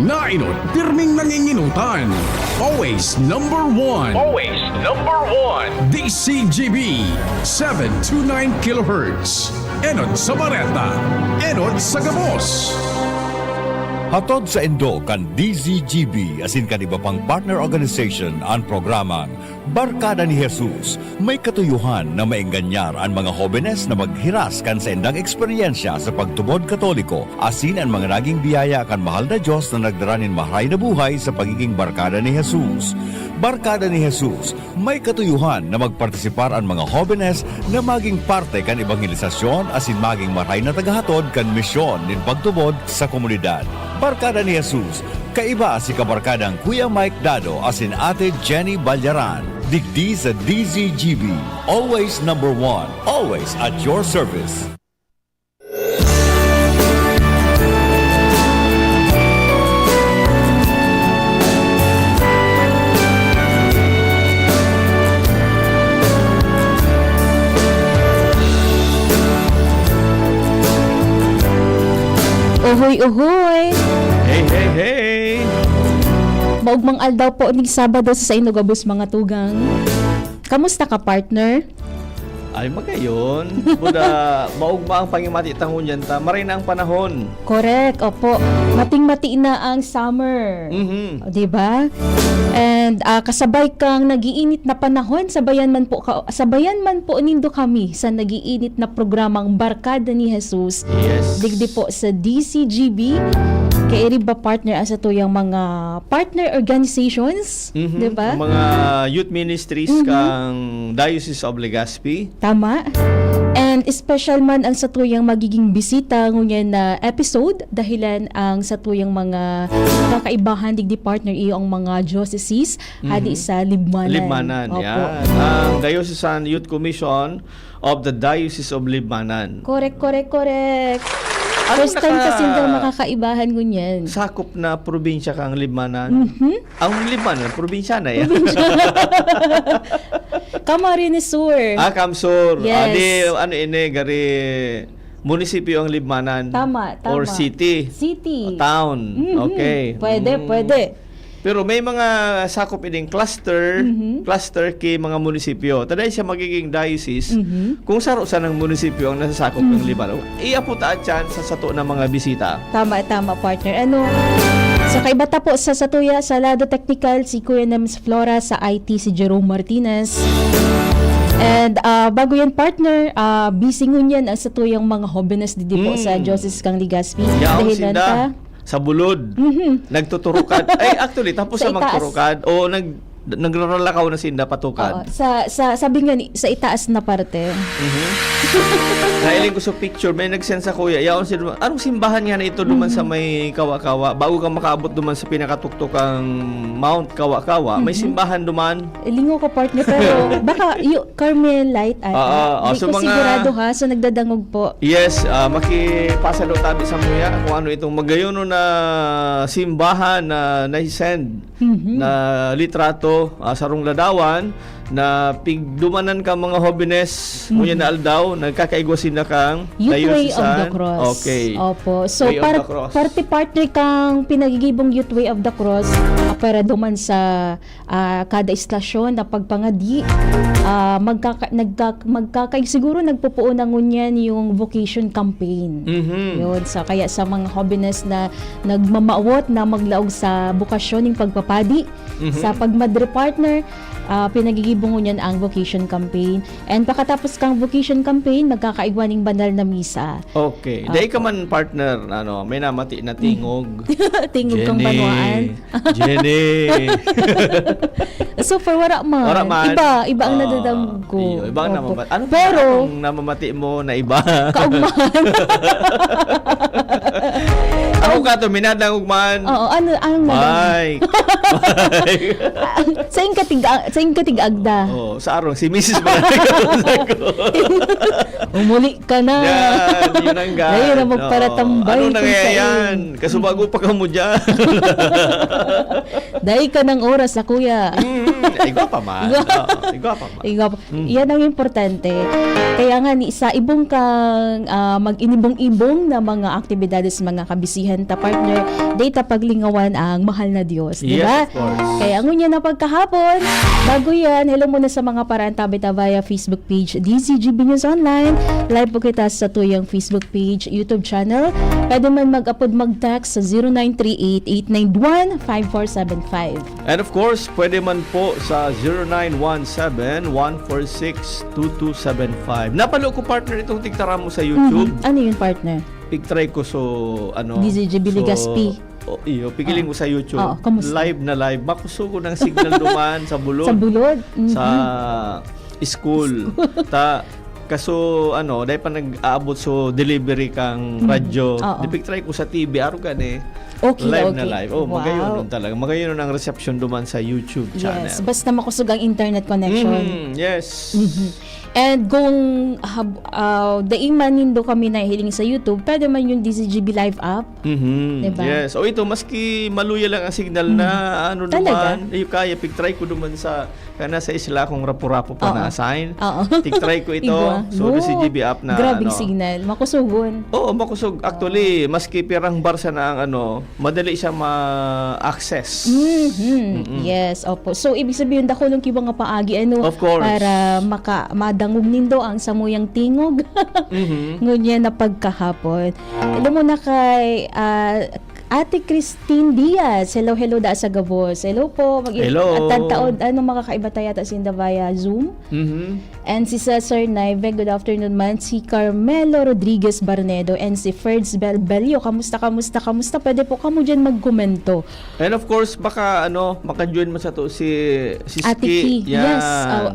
nainot, pirming nanginginutan. Always number one. Always number one. DCGB 729 kHz. Enod sa Bareta. Enod sa Gabos. Hatod sa Indo kan DZGB asin kan iba pang partner organization ang programang Barkada ni Jesus. May katuyuhan na maengganyar ang mga hobenes na maghiras kan sa indang eksperyensya sa pagtubod katoliko asin ang mga naging biyaya kan mahal na Diyos na nagdaranin mahay na buhay sa pagiging Barkada ni Jesus. Barkada ni Jesus, may katuyuhan na magpartisipar ang mga hobenes na maging parte kan evangelisasyon asin maging maray na tagahatod kan misyon nin pagtubod sa komunidad. Barkada ni Jesus, kaiba si kabarkadang Kuya Mike Dado asin Ate Jenny Balyaran. Digdi sa DZGB, always number one, always at your service. Uhoy, uhoy! Hey, hey, hey! Maugmang aldaw po ning Sabado sa Inugabos mga tugang. Kamusta ka, partner? Ay, magayon. Buda, maugma ang pangimati tangon yan ta. Maray na ang panahon. Correct, opo. Mating-mati na ang summer. O, diba? And kasabay kang nagiinit na panahon, sabayan man po nindo kami sa nagiinit na programang Barkada ni Jesus. Yes. Digdi po sa DCGB. Kaya rin ba partner sa to yung mga partner organizations, di ba? Mga youth ministries kang Diocese of Legazpi. Tama. And special man ang sa tuyang magiging bisita ngunyan na episode dahilan ang sa tuyang mga kakaibahan digdi partner iyong mga dioceses hadi sa Libmanan. Libmanan, Opo. yan. Ang Diocesan Youth Commission of the Diocese of Libmanan. Correct. Ano First time kasi daw makakaibahan ngunyan. Sakop na probinsya kang Libmanan. Ang Libmanan, probinsya na yan. Camarines Sur. Kamsur. Yes. Gari munisipyo ang Libmanan. Tama. Or city. City. O town. Okay. Pwede. Pero may mga sakop ining cluster kay mga munisipyo. Taday siya magiging diocese kung saro-sa ng munisipyo ang nasasakop ng Libano. Iaputa at chance sa sato ng mga bisita. Tama, partner. So, kaibata po sa Satuya, sa Lado Technical, si Kuya Nems Flora, sa IT, si Jerome Martinez. And bago yan, partner, busy ngunyan ang Satuyang mga hobenes didi po sa Diocese kang Legazpi. Yaw, Dahilan sinda. ta, Sa bulod. Nagtuturukad. Ay, actually, tapos Sa sa magturukad. O nagraralakaw na sinda patukad. sabi nga sa itaas na parte. Nahiling ko sa picture, may nag-send sa kuya. Yaon siya, anong simbahan nga na ito duman sa may Kawa-Kawa? Bago ka makaabot duman sa pinakatuktukang Mount Kawa-Kawa, may simbahan duman. Lingo ko, partner, pero baka Carmelite Oo, Di so ko mga- sigurado ha, so nagdadangog po. Yes, makipasa daw tabi sa muya kung ano itong magayono na simbahan na naisend na litrato sa Rung Ladawan na pigdumanan ka mga hobenes ngunya na aldaw nagkakaigwasin na kang Youth Way of the diocesan. Cross. Okay. Opo. So, Way of the Cross. partner kang pinagigibong Youth Way of the Cross para duman sa kada istasyon na pagpangadi. Siguro nagpupuo na ngunyan yung vocation campaign. Yun. So, kaya sa mga hobenes na nagmamaawot na maglaog sa bukasyon ng pagpapadi, sa pagmadre partner, pinagigibong ngunyan ang vocation campaign. And pagkatapos kang vocation campaign, magkakaigwaning banal na misa. Okay. Dahil ka man partner, may namati na tingog. Tingog kang banwaan. Jenny. So for wala man. Wala man. Iba ang nadadamog ko. Iba ang Opo. namamati. Ano Pero, anong namamati mo na iba? kaugmahan. Ako ka to, minadang ugman. Oo, anong nadamog? Mike. Sa ing katig-agda. Oh, sa arong si Mrs. Barangay ko. Umuli ka na. Yun ang gan. Dahil na magparatambay. Ano kung nangyayaan? saan. Kasubago pa ka mo dyan. Dahil ka ng oras sa kuya. Igwa pa man. Igwa pa man. Yan ang importante. Kaya nga ni sa ibong kang mag-inibong-ibong na mga aktibidades, mga kabisihan ta partner, data paglingawan ang mahal na Diyos, di ba? Yes, of course. Kaya ngunya na pagkahapon, bago yan, hello muna sa mga paraan tabita via Facebook page DZGB News Online. Live po kita sa tuyang Facebook page, YouTube channel. Pwede man mag-upload mag-text sa 0938-891-5475. And of course, pwede man po sa 0917-146-2275. Napalo ko partner itong tigtara mo sa YouTube. Ano yun, partner? Pigtry ko DZGB Ligaspi. Iyo, pigiling ko sa YouTube. Kamusta? Live na live. Makuso ko ng signal duman sa bulod. Sa bulod? Sa school. Kaso dahil pa nag-aabot so delivery kang radyo. Dipik-try ko sa TV aro gani. Okay, live okay. na live. Magayon talaga. Magayon ang reception duman sa YouTube channel. Yes, basta makusog ang internet connection. Yes. And kung daiman nindo kami nahihiling sa YouTube, pwede man yung DZGB Live app. Diba? Yes. O ito, maski maluya lang ang signal na Talaga? naman, kaya pig-try ko duman sa isla kung rapo-rapo pa na-assign. Tig-try ko ito. Igwa. So, DZGB app na Grabing signal. Makusugon. Oo, makusog. Actually, maski pirang barsa na ang madali siya ma-access. Yes, opo. So, ibig sabihin, dakulong kiba nga paagi, Of course. para madangog nindo ang samuyang tingog. Ngunya na pagkahapon. Hello muna kay Ate Christine Diaz. Hello da sa Gabos. Hello po. Hello. At taod, makakaiba tayo ta sinda via Zoom. And si Cesar Naive, good afternoon man. Si Carmelo Rodriguez Barnedo and si Ferds Belbelio. Kamusta? Pwede po kamo dyan magkomento. And of course, baka maka-join mo sa to si Ate Ki. Yan. Yes.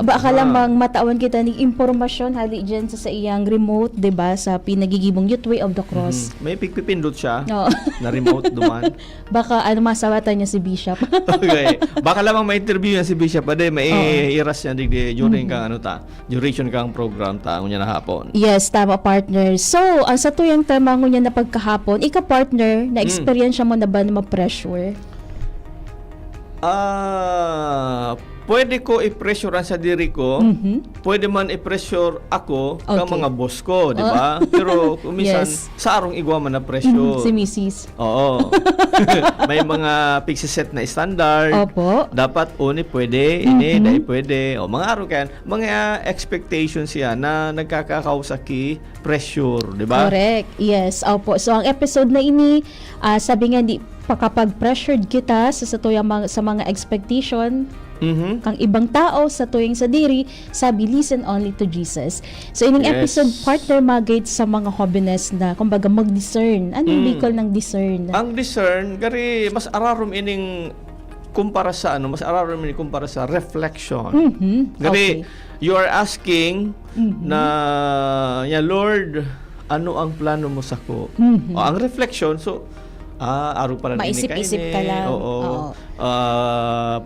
Baka lamang matawan kita ng impormasyon hali dyan sa iyang remote, 'di ba, sa pinagigibong Youth Way of the Cross. May pipindot siya Oo. na remote duman. Baka masawatan niya si Bishop. Okay. Baka lamang ma-interview yan si Bishop pa may iras niya during kang duration kang program niya na hapon. Yes, tama partner. So, ang sa tuyang tema niya na pagkahapon, ika-partner, na experience mo na ba na ma-pressure? Pwede ko i-pressurean sa diri ko. Pwede man i-pressure ako Okay. mga boss ko, di ba? Pero kumisan Yes. sa arong igwa man na pressure. Si Mrs. Oo. May mga pixie-set na standard. Opo. Dapat pwede, dahil pwede. O mga araw kayan, mga expectations siya na nagkakakausaki pressure, di ba? Correct. Yes. Opo. So, ang episode na ini, sabi nga, kapag pressured kita sa mga expectation, kang ibang tao sa tuwing sa diri, sabi, listen only to Jesus. So, ining Yes. episode, partner magate sa mga hobbiness na, kumbaga, mag-discern. Anong bicol ng discern? Ang discern, gari, mas ararom ining kumpara sa kumpara sa reflection. Gari, Okay. you are asking na, Lord, ano ang plano mo sa ko? O, ang reflection, so, aro pala Maisip-isip ka lang. Oo.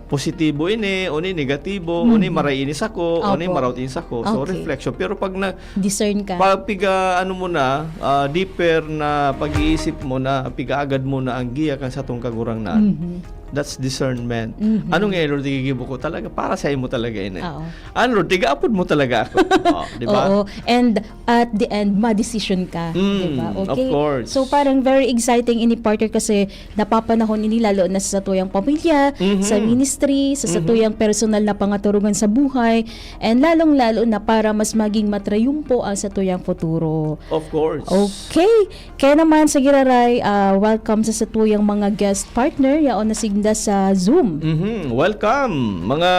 Positibo ini, negatibo, maray ini sako, Opo. marawt ini sako. So, Okay. reflection. Pero pag Discern ka. piga mo na, deeper na pag-iisip mo na, piga agad mo na ang giya kan sa tong kagurang na. That's discernment. Ano nga, Lord, tigigibo ko talaga? Para sa mo talaga ini. Oo. Ano, Lord, tiga-apod mo talaga ako. Di ba? Oo. And at the end, ma-decision ka. Diba? of Okay? course. So, parang very exciting ini partner kasi napapanahon ini lalo na sa tuyang pamilya, sa ministry, sa tuyang personal na pangaturugan sa buhay, and lalong-lalo na para mas maging matrayumpo ang sa tuyang futuro. Of course. Okay. Kaya naman sa Giraray, welcome sa tuyang mga guest partner yaon na sigda sa Zoom. Welcome, mga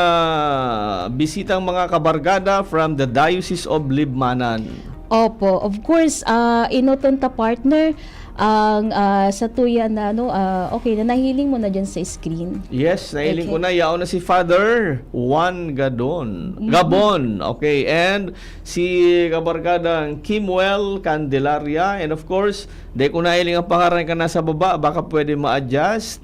bisitang mga kabargada from the Diocese of Libmanan. Opo, of course, inuton ta partner ang sa tuya na okay na nahiling mo na dyan sa screen. Yes, nailing Okay. ko na. Yaon na si Father Juan Gabon. Okay, and si kabargadang Kimwell Candelaria. And of course, di ko nailing ang pangaran ka nasa baba. Baka pwede ma-adjust.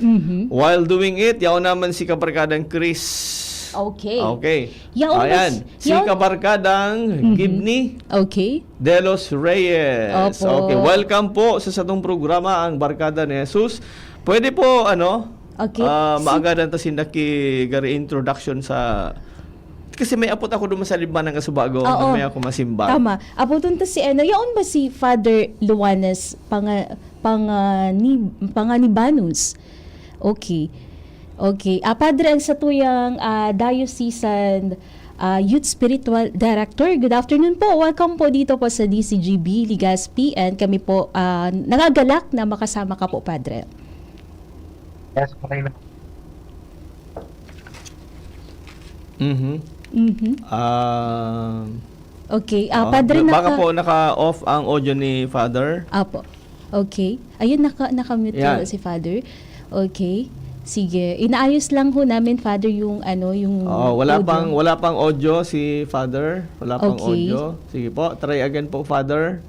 While doing it, yaon naman si kabargadang Chris. Okay. Okay. Yaon Ayan, si yaon- kabargadang Gibney Okay. De Los Reyes. Opo. Okay, welcome po sa satong programa ang Barkada ni Jesus. Pwede po Okay. Maagadan ta sinaki gari introduction sa kasi may apot ako duman sa Libmanan nga Subago, Oo. may ako masimba. Tama. Aputon to si ano, yaon ba si Father Luanes Panganibanus? Okay. Okay. Padre, ang sa tuyang diocesan Youth Spiritual Director. Good afternoon po. Welcome po dito po sa DCGB, Ligaspi, and kami po nagagalak na makasama ka po, Padre. Yes, okay na. Okay. Padre, baka po naka-off ang audio ni Father. Apo. Okay. Ayun, naka-mute Yan. si Father. Okay. Sige. Inaayos lang ho namin, Father, yung yung wala audio. wala pang audio si Father. Wala pang Okay. audio. Sige po, try again po, Father.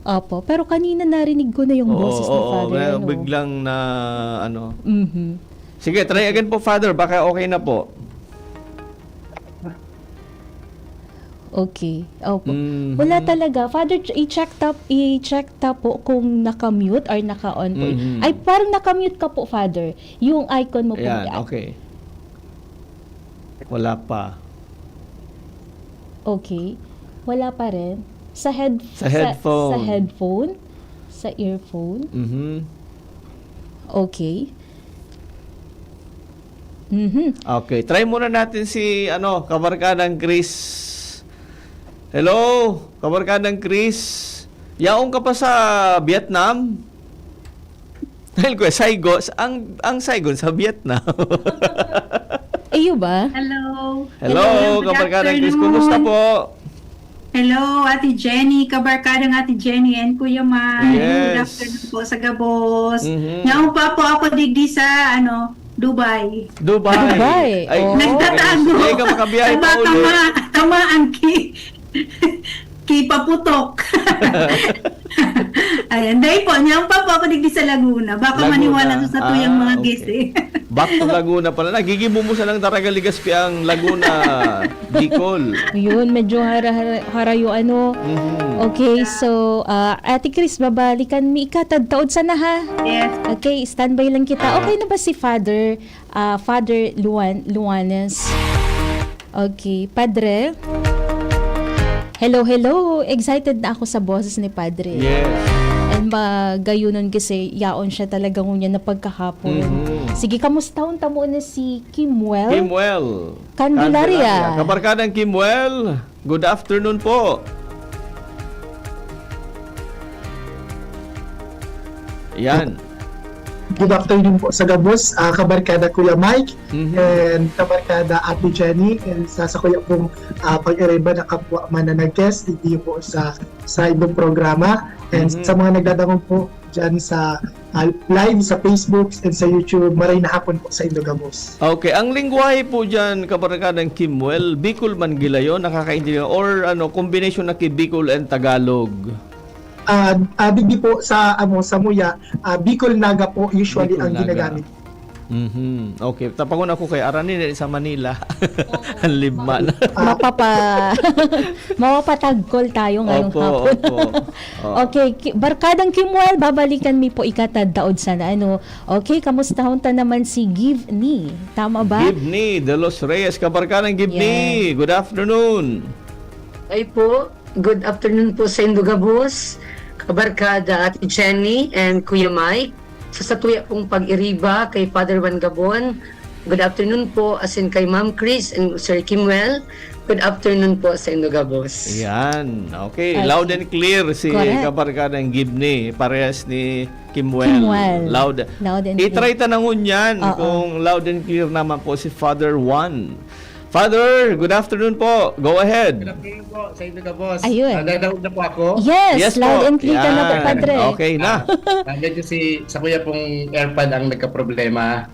Opo. Pero kanina narinig ko na yung boses ni Father. may ano. biglang na ano. Mhm. Sige, try again po, Father. Baka okay na po. Okay. Opo. Mhm. Wala talaga. Father, i-check ta po kung naka-mute or naka-on po. Mhm. Ay, parang naka-mute ka po, Father. Yung icon mo po. Ayan, okay. Wala pa. Okay. Wala pa rin. Sa Sa headphone. Sa headphone. Sa earphone. Mhm. Okay. Mhm. Okay, try muna natin si kabarkadang Chris. Hello, kabarkadang Chris. Yaong ka pa sa Vietnam? Dahil ko, Saigon, ang Saigon sa Vietnam. Iyo ba? Hello. Hello, Good kabarkadang Chris. afternoon. Kumusta po? Hello, Ate Jenny, kabarkadang Ate Jenny and Kuya Mike. Good Yes. afternoon po sa Gabos. Mhm. Naupa po ako digdi sa Dubai. Dubai. Dubai. Oh. Nagtatago. Hindi ka makabiyahe pa uli. Tamaan ki paputok. Ayan, dahil po, naupa po ako digdi sa Laguna. Baka Laguna. maniwala to sa tuyang mga Okay. guest eh. Back to Laguna pala. Nagigibumusa ng Taragaligaspi ang Laguna, Bicol. Yun, medyo harayo ano. Mhm. Okay, so Ate Chris, babalikan mi ikatadtaod sana ha. Yes. Okay, standby lang kita. Okay na ba si Father Father Luanes? Okay, Padre. Hello. Excited na ako sa boses ni Padre. Yes. And magayunon kasi yaon siya talagang ngunya na pagkahapon. Mhm. Sige, kamustahon ta muna si Kimwell. Kimwell. Candelaria. Kabarkadang Kimwell. Good afternoon po. Yan. Good afternoon po sa Gabos, kabarkada Kuya Mike, Mhm. and kabarkada Ate Jenny, and sa kuya pong pag-ireba na kapwa man na nag-guest, hindi po sa ibang programa, and Mhm. sa mga nagdadangog po dyan sa live sa Facebook and sa YouTube, maray na hapon po sa Indo Gabos. Okay, ang lingwahe po dyan, kabarkadang Kimwell, Bicol man gila yun, nakakaintindihan, or combination na ki Bicol and Tagalog. Digdi po sa Muya, Bicol Naga po usually Bicol ang Naga. ginagamit. Mhm. Okay, tapangon ako kay Aranin sa Manila. Ang libman. Mapapatagkol tayo ngayong Opo, hapon. opo. Okay, barkadang Kimwell, babalikan mi po ikatadtaod sana. Okay, kamustahon ta naman si Givni. Tama ba? Gibney de los Reyes, kabarkadang Gibney. Good afternoon. Ay po, good afternoon po sa Indogabos, kabarkada Ate Jenny and Kuya Mike. Sa tuya pong pag-iriba kay Father Juan Gabon, good afternoon po asin kay Ma'am Chris and Sir Kimwell. Good afternoon po sa Indogabos. Yan. Okay, Ay, loud and clear si correct. kabarkadang Gibney. Parehas ni Kimwell. Loud and clear. I-try tanangon yan Oo. kung loud and clear naman po si Father Juan. Father, good afternoon po. Go ahead. Good afternoon po sa inyo ka, boss. Ayun. Nadadown na po ako. Yes, loud and clear ka na po, Yan. Padre. Okay na. Medyo sa kuya pong airpad ang nagka-problema.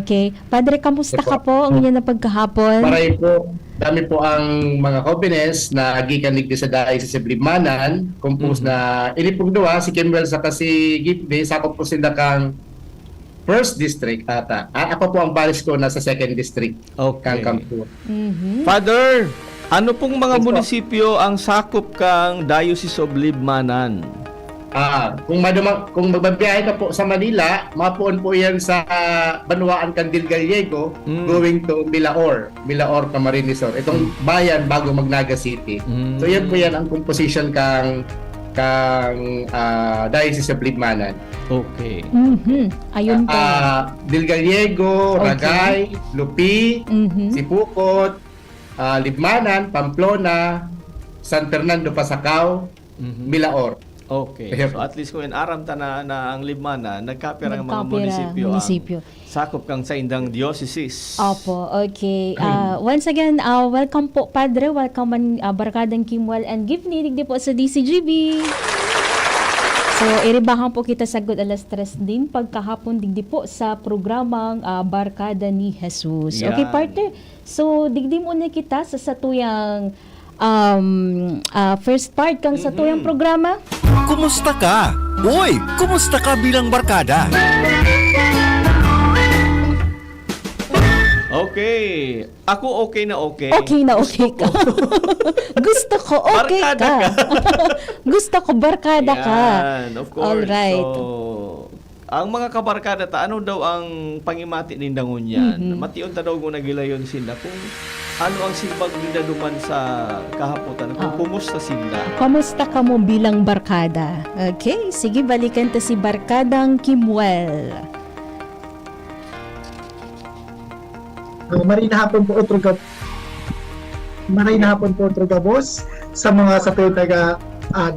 Okay. Padre, kamusta ka po? Ang inyong na pagkahapon? Maray po, dami po ang mga jóvenes na gikan ligdi sa daay sa Siblimanan, compose na ilipog duwa si Kimwell sa kasi Gipney, sakop po sila kang first district ata. Ako po ang parish ko nasa second district. Okay. Kang Kampo. Mhm. Father, ano pong mga Yes po. munisipyo ang sakop kang Diocese of Libmanan? Kung magbabiyahe ka po sa Manila, mapuon po yan sa Banwaan Candil Gallego going to Milaor Camarines Sur. Itong bayan bago Naga City. So yan po yan ang composition kang Diocese of Libmanan. Okay. Ayun po. Del Gallego, Okay. Ragay, Lupi, Sipukot, Libmanan, Pamplona, San Fernando Pasacao, Milaor. Okay. So at least kung inaram ta na ang Libmanan, nagkapira ang mga Nagkapira, munisipyo. Sakop kang sa indang diocese. Opo, okay. Once again, welcome po, Padre. Welcome man, Barkadang Kimwell and Givni. Digdi po sa DCGB. So, iribahan po kita sa Good Alas 3 din pagkahapon digdi po sa programang Barkada ni Jesus. Okay, Yan. partner? So, digdi muna kita sa satuyang first part kang satuyang programa. Kumusta ka? Uy, kumusta ka bilang barkada? Okay. Ako okay na okay. Okay na okay ka. Gusto ko okay Barkada ka. ka. Gusto ko barkada ka. Yan, of course. Alright. So, ang mga kabarkada ta, ano daw ang pangimati ni dangon yan? Mation ta daw kung nagilayon sila kung ano ang simbag nila duman sa kahapotan. Kung kumusta sila. Kamusta ka mo bilang barkada? Okay, sige, balikan ta si Barkadang Kimwell. Marina hapon po otro gabos sa mga sa taga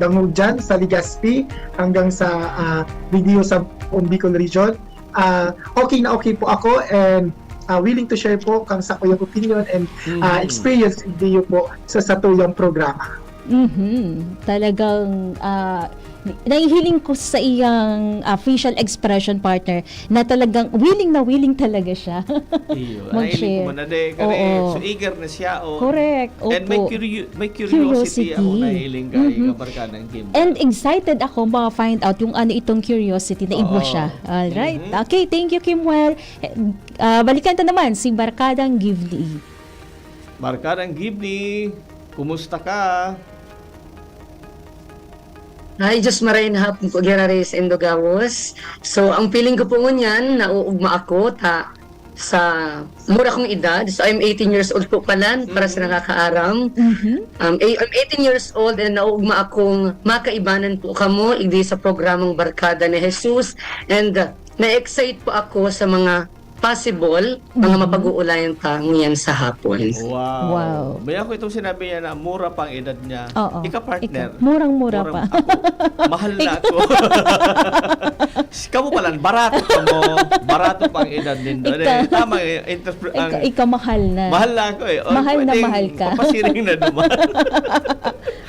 dangog dyan sa Legazpi hanggang sa video sa Bicol region. Okay na okay po ako and willing to share po kang sa kuyang opinion and experience video po sa tuyang programa. Talagang nahihiling ko sa iyang facial expression, partner, na talagang willing talaga siya. Iyo. Mag-share. Nahiling ko man na de. Oo. So eager na siya. Oh. Correct. Opo. And may curiosity ako nahiling kay kabarkada ng Kim. And excited ako ma-find out yung ano itong curiosity na ibo siya. Alright. Okay, thank you, Kimwell. Balikan ta naman si Barkadang Givni. Barkadang Gibni, kumusta ka? Hi, Diyos maray na hapon po, Geraris Endogawos. So, ang feeling ko po ngunyan, nauugma ako sa mura kong edad. So, I'm 18 years old po pala, para sa nakakaaram. I'm 18 years old and nauugma akong makaibanan po kamo igdi sa programang Barkada ni Jesus. And na-excite po ako sa mga possible, mga mapag-uulayan pa ngayon sa hapon. Wow. May ako itong sinabi niya na mura pang edad niya. Oo. Ika-partner. Murang-mura pa. Ako, mahal na ako. Kamu pala, barato ka mo. Barato pang edad din doon. Tama eh. Ikaw mahal na. Mahal na ako eh. Mahal na mahal ka. Papasiring na duman.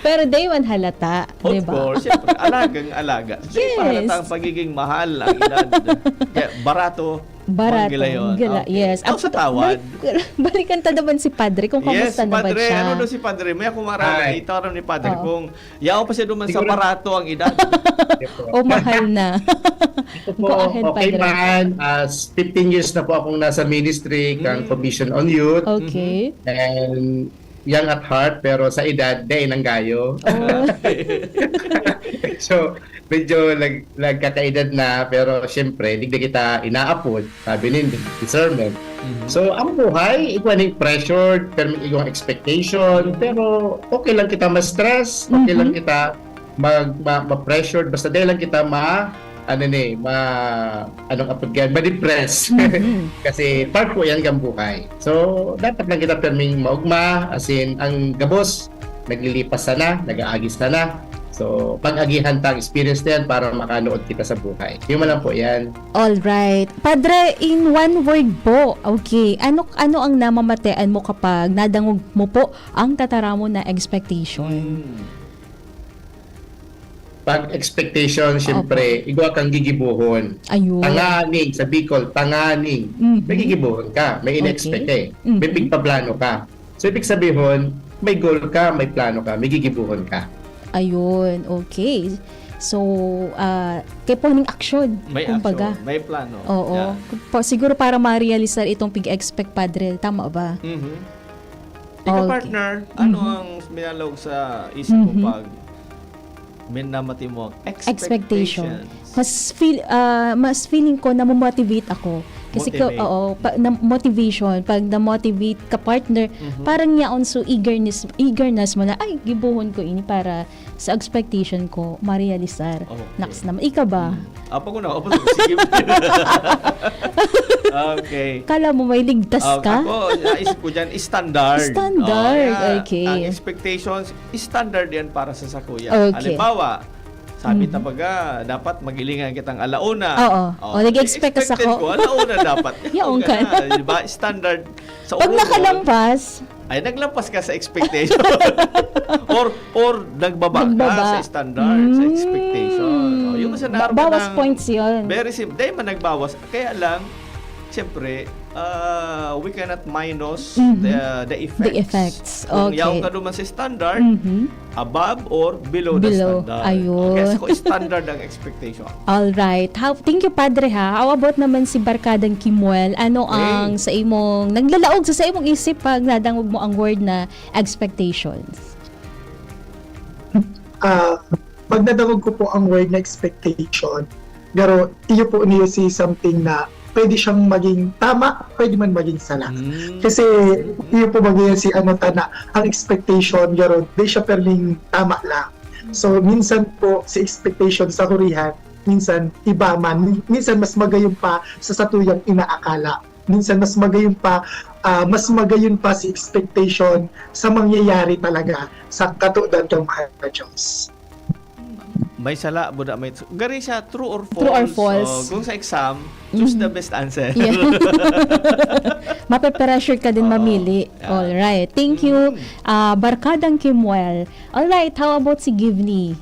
Pero day one halata, Of di ba? course. Siyempre, alagang-alaga. Yes. Pahalata ang pagiging mahal ang edad. Barato. Gilayon. Gila, Okay. yes. Ako sa tawad. Balikan ta naman si Padre kung Yes, kamusta naman Padre. siya. Ano doon si Padre? May ako Hi. marami. Itawaran ni Padre Oo. kung yaw pa siya duman sa barato ang edad. O mahal na. Go ahead, Okay Padre. man, as 15 years na po akong nasa ministry, kang Commission on Youth, Okay. and young at heart, pero sa edad, day ng gayo. Oh. So, medyo nagkakaedad na, pero syempre, hindi kita inaapod, sabi ni discernment. So, ang buhay, ikaw na pressured, pero may iyong expectation, pero okay lang kita ma-stress, okay lang kita ma-pressured, basta dahil lang kita ma-depress. Kasi part po yan ng buhay. So, dapat lang kita perming maugma, as in, ang gabos, naglilipas na, nag-aagis na. So, pag-agihan tang experience na yan para makanood kita sa buhay. Yung lang po yan. All right. Padre, in one word po, okay, ano ang namamatean mo kapag nadangog mo po ang tataramo na expectation? Pag expectation, syempre, igwa kang gigibuhon. Ayun. Tanganing, sa Bicol, tanganing. May gigibuhon ka, may in-expect May pigpaplano ka. So, ibig sabihin, may goal ka, may plano ka, may gigibuhon ka. Ayun, okay. So, kay po ng aksyon, May kumbaga. action, may plano. Oo. Yeah. Siguro para ma-realisar itong pig-expect, Padre. Tama ba? Ikaw, Okay. partner, ano ang minalog sa isip mo pag Min namati mo Expectation. Mas feeling ko na motivate ako. Kasi Motivate. motivation, pag na-motivate ka partner, parang yaon so eagerness mo na, ay, gibuhon ko ini para sa expectation ko ma-realisar. Okay. Naks naman. Ika ba? Apa ko na? Sige. Okay. Kala mo may ligtas ka? Ako, naisip ko dyan, standard. Standard, okay. Ang expectations, standard yan para sa sakuya. Okay. Halimbawa, sabi tabaga, dapat magilingan kitang alauna. Oo. O, nag-expect ka sa expected ko. ko, alauna dapat. Yaong ka. Diba? Standard sa Pag overall, nakalampas, ay naglampas ka sa expectation. or nagbaba ka sa standard, sa expectation. Yung sa narma bawas ng- points yun. Very simple. Dahil man nagbawas. Kaya lang, siyempre, we cannot minus the effects. The effects. Kung Okay. yaw ka naman sa standard, Mhm. above or below the Below. standard. Ayun. Kaya sa standard ang expectation. Alright. Thank you, Padre, ha. How about naman si Barkadang Kimuel? Ano Okay. ang sa imong, naglalaog sa imong isip pag nadangog mo ang word na expectations? Pag nadangog ko po ang word na expectation, pero iyo po niyo si something na pwede siyang maging tama, pwede man maging sala. Kasi iyo po bagay si ano na ang expectation garo di siya perling tama lang. So minsan po si expectation sa hurihan, minsan iba man, minsan mas magayon pa sa satuyang inaakala. Minsan mas magayon pa si expectation sa mangyayari talaga sa katudan ng mahal na Diyos. May sala, buda may... Gari siya, true or false. True or false. So, kung sa exam, choose the best answer. Yeah. Mape-pressure ka din mamili. Yeah. Alright. Thank you, Barkadang Kimuel. Alright, how about si Givney?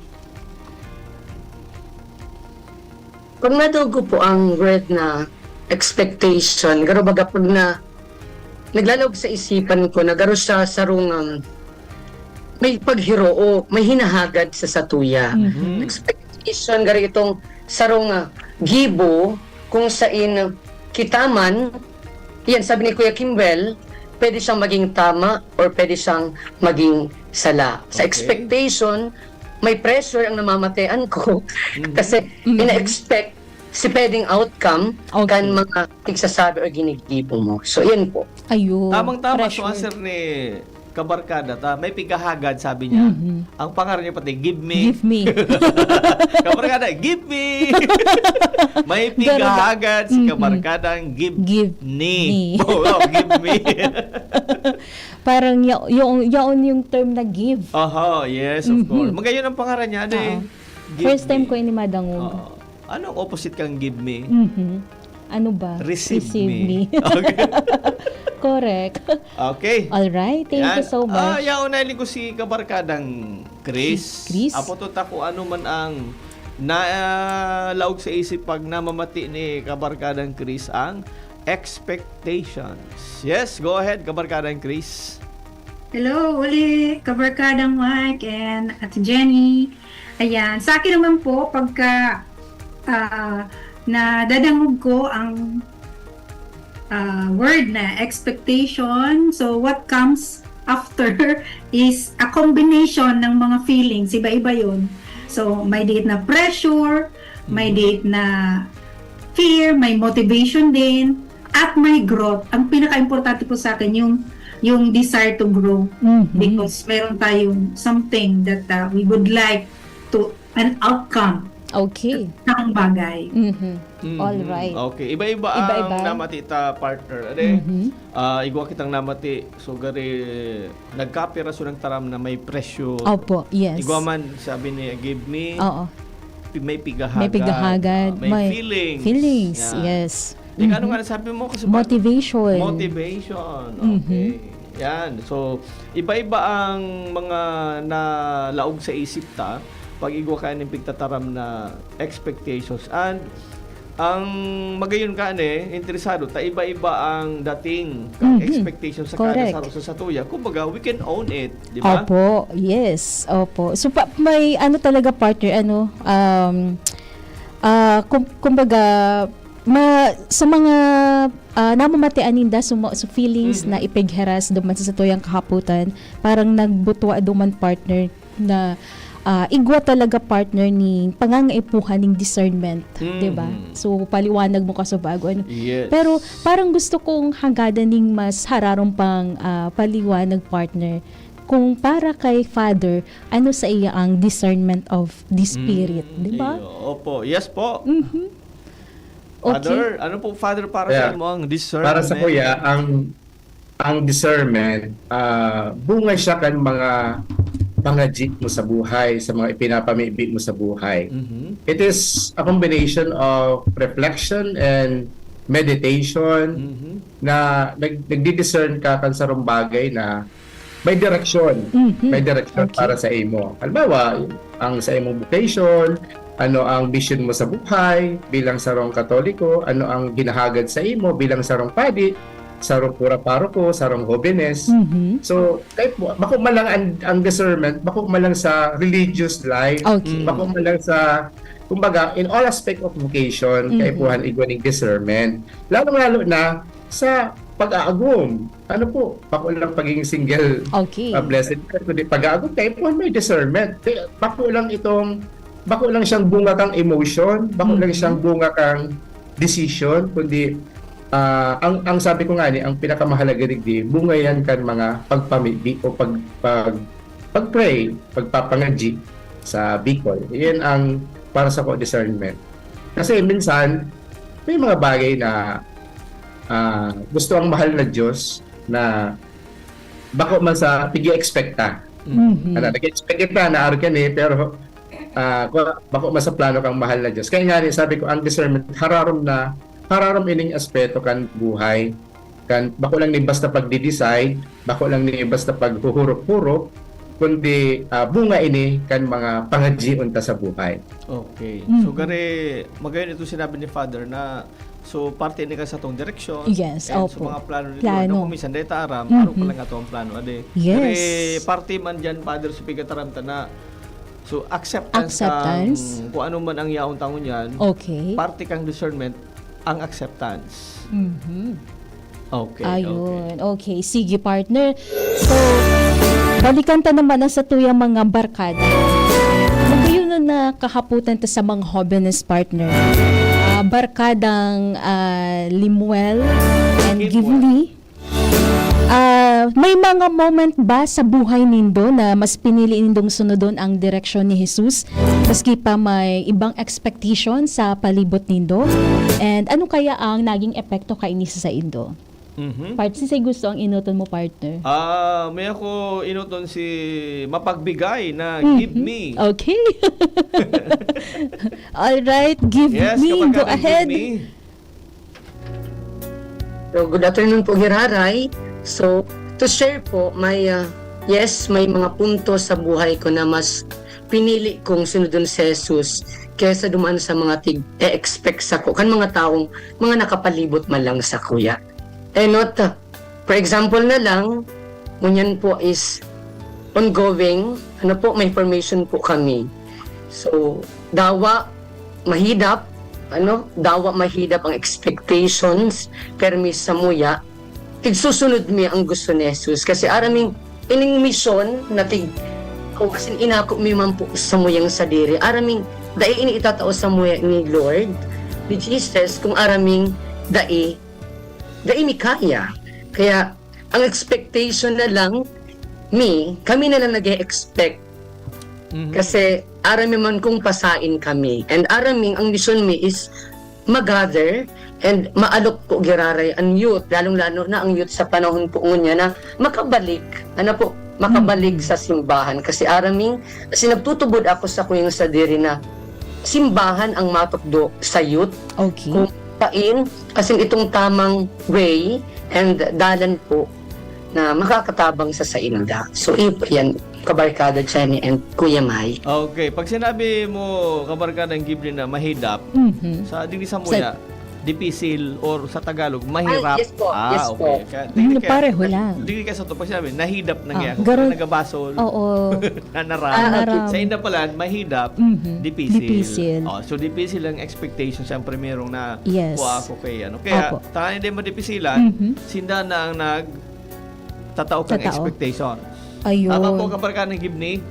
Pag nadugo po ang word na expectation, garo baga pag na naglalog sa isipan ko na garo siya sarungang may paghiroo, may hinahagad sa satuya. Expectation, garo itong sarong gibo kung sain kitaman, yan sabi ni Kuya Kimbel, pwede siyang maging tama or pwede siyang maging sala. Sa Okay. expectation, may pressure ang namamatean ko kasi ina-expect si pwedeng outcome Okay. kan mga tigsasabi o ginigibo mo. So, yan po. Ayun. Tamang-tama. So, pressure. answer ni Kabarkada, may pigahagad, sabi niya. Ang pangalan niya pati, give me. Give me. Kabarkada, give me! May pigahagad si Kabarkadang give Give me. me. Oh, give me. Parang yung term na give. Yes, of course. Magayon ang pangalan niya. Give First time me. ko ini madangog. Anong opposite kang give me? Ano ba? Receive me. Okay. Correct. Okay. Alright, thank you so much. Yaunay ko si Kabarkadang Chris. Chris? Apo to kung ano man ang nalaog sa isip pag namamati ni Kabarkadang Chris ang expectations. Yes, go ahead, Kabarkadang Chris. Hello, uli, Kabarkadang Mike and Ate Jenny. Ayan, sa akin naman po, pagka nadadangog ko ang word na expectation, so what comes after is a combination ng mga feelings, iba-iba yun. So, may date na pressure, may date na fear, may motivation din, at may growth. Ang pinaka-importante po sa akin, yung desire to grow. Because meron tayong something that we would like to, an outcome Okay. ng bagay. Alright. Okay, iba-iba Iba-iba. ang namati ta partner. Igwa kitang namati, so gari nagkapira so ng taram na may presyo. Opo, yes. Igwa man sabi niya, give me, Oo. may pigahagad. May pigahagad. May feelings. Feelings, Yan. yes. Ano nga sabi mo? Kasi Motivation. Motivation. Okay. Yan. So, iba-iba ang mga nalaog sa isip ta pag igwa ka ng pigtataram na expectations. And ang magayon ka interesado ta iba-iba ang dating expectations sa Correct. kada sa satuya. Kumbaga, we can own it, di ba? Opo, yes. Opo. So, may ano talaga partner, kumbaga, sa mga namamatian ninda so feelings na ipigheras duman sa tuyang kahaputan, parang nagbutwa duman partner na igwa talaga partner ni pangangaipuhan ng discernment, Mhm. 'di ba? So paliwanag mo kaso bago ano. Yes. Pero parang gusto kong hanggadan ning mas hararong pang paliwanag partner. Kung para kay Father, ano sa iya ang discernment of the Spirit, 'di ba? Opo. Yes po. Okay. Father, ano po Father para sa Yeah. mo ang discernment? Para sa kuya, ang discernment, bunga siya kan mga pangajit mo sa buhay, sa mga ipinapamibig mo sa buhay. Mhm. It is a combination of reflection and meditation Mhm. na nagdi-discern ka kan sa bagay na may direction. Mhm. May direction Okay. para sa imo. Halimbawa, ang sa imong vocation, ano ang vision mo sa buhay bilang sarong Katoliko, ano ang ginahagad sa imo bilang sarong padi, sarong pura paroko, sarong holiness. Mhm. So, kahit bako man lang ang discernment, bako man lang sa religious life, Okay. bako man lang sa, kumbaga, in all aspect of vocation, kaipuhan igwaning discernment. Lalo na sa pag-aagom. Ano po, bako lang pagiging single, Okay. blessed, kundi pag-aagom, kaipuhan may discernment. Kaya bako lang siyang bunga kang emotion, bako lang siyang bunga kang decision, kundi ang sabi ko nga ni, ang pinakamahalaga digdi, bunga yan kan mga pagpamigi o pag-pray, pagpapangaji sa Bicol. Yan ang para sa ko discernment. Kasi minsan, may mga bagay na gusto ang mahal na Diyos na bako man sa pigi-expecta. Mhm. Nag-expect ka na araw ka ni, pero bako man sa plano kang mahal na Diyos. Kaya nga rin, sabi ko, ang discernment, hararom ining aspeto kan buhay. Kan, bako lang ni basta pagdi-decide, bako lang ni basta paghuhurop-hurop, kundi bunga ini kan mga pangadji unta sa buhay. Okay. So gari magayon ito sinabi ni Father na so parte ni ka sa tong direksyon. Yes, and opo. so mga plano nito Plano. na kung minsan dahil aram, ano pa lang ato ang plano ade. Yes. Gari parte man diyan Father sa pigataram ta na so acceptance kung ano man ang yaon tangon yan. Okay. Parte kang discernment ang acceptance. Mhm. Okay. Ayun. Okay. Sige, partner. So, balikan ta naman na sa tuyang mga barkada. Magayon na kahaputan ta sa mga holiness partner. Barkadang Limuel and Givli. May mga moment ba sa buhay nindo na mas pinili nindong sunodon ang direksyon ni Jesus maski pa may ibang expectation sa palibot nindo? And ano kaya ang naging epekto kaini sa indo? Mhm. Part si gusto ang inuton mo, partner. May ako inuton si mapagbigay na give me. Okay. All right, give Yes, me. kapag Go ka ahead. give me. So, good afternoon po, Hiraray. So, to share po, may mga punto sa buhay ko na mas pinili kong sunodon si Jesus kaysa dumaan sa mga expect sa ko kan mga taong mga nakapalibot man lang sa kuya. Not, for example na lang, ngunyan po is ongoing, may information po kami. So, mahidap ang expectations, permis sa muya, tigsusunod mi ang gusto ni Jesus. Kasi araming ining mission na kasi inako mi man po sa muyang sadiri, araming dai ini itatao sa muya ni Lord, ni Jesus, kung araming dai mi kaya. Kaya, ang expectation na lang, kami na lang nag-expect. Kasi, arami man kung pasain kami. And araming, ang mission is mag-gather and maalok po giraray ang youth, lalong-lalo na ang youth sa panahon po niya na makabalik sa simbahan. Kasi araming, nagtutubod ako sa kuyang sadiri na simbahan ang matukdo sa youth. Okay. Kung kasi itong tamang way and dalan po na makakatabang sa inda. So, yan, kabarkada Jenny and Kuya Mai. Okay, pag sinabi mo kabarkada ng Ghibli na mahidap, sa dili sa muya, dipisil or sa Tagalog mahirap. Yes po, yes po. Pareho lang. Dili ka sa to pag sinabi nahidap na nga. Garon- Nagabasol. Oo. Naram. Sa inda pala mahidap, dipisil. Dipisil. So dipisil ang expectation siyempre merong na Yes. ako kay ano. Kaya Opo. tangan din mo dipisilan, sinda na ang tatao kang Tatao. expectation. Ayun. Tama po kabarkada ng Ghibli.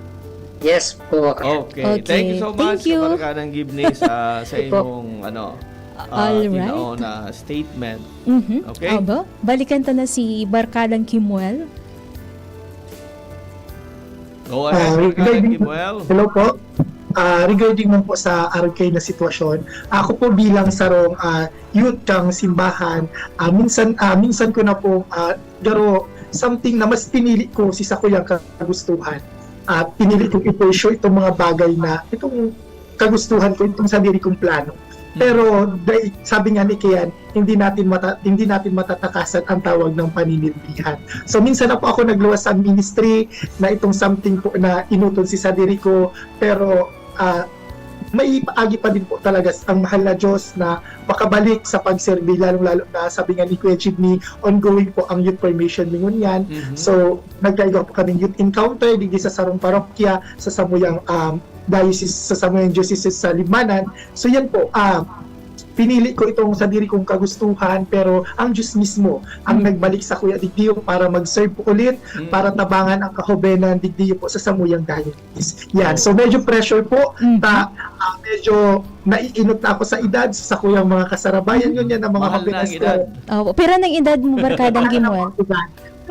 Yes po. Okay. Okay. Thank you so much Thank you. sa barkadang Gibney sa imong Alright. na statement. Okay? Aba, balikan ta na si Barkadang Kimuel. Go ahead, barkadang regarding- Kimuel. Hello po. Regarding mo po sa RK na sitwasyon, ako po bilang sarong youth kang simbahan, minsan ko na po garo something na mas pinili ko si sa kuyang kagustuhan. Pinili kong i-pursue itong mga bagay na itong kagustuhan ko, itong sarili kong plano. Pero sabi nga ni Kian, hindi natin matatakasan ang tawag ng paninilbihan. So minsan na po ako nagluwas sa ministry na itong something po na inutol si sarili ko, pero may paagi pa din po talaga ang mahal na Diyos na makabalik sa pagserbi, lalo na sabi nga ni Kuya Jibney, ongoing po ang youth formation ningon yan. So nagkaigaw po kaming youth encounter digdi sa sarong parokya sa Samuyang diocese, sa Samuyang diocese sa Libmanan. So yan po, pinili ko itong sarili kong kagustuhan, pero ang Diyos mismo ang nagbalik sa Kuya Digdiyo para mag-serve po ulit, para tabangan ang kahobenan Digdiyo po sa Samuyang diocese. Yan, so medyo pressure po, medyo naiinot na ako sa edad sa kuyang mga kasarabayan yun yan ang mga Mahal na ang happiness edad. Pero ng edad mo, Barkadang Kimuel?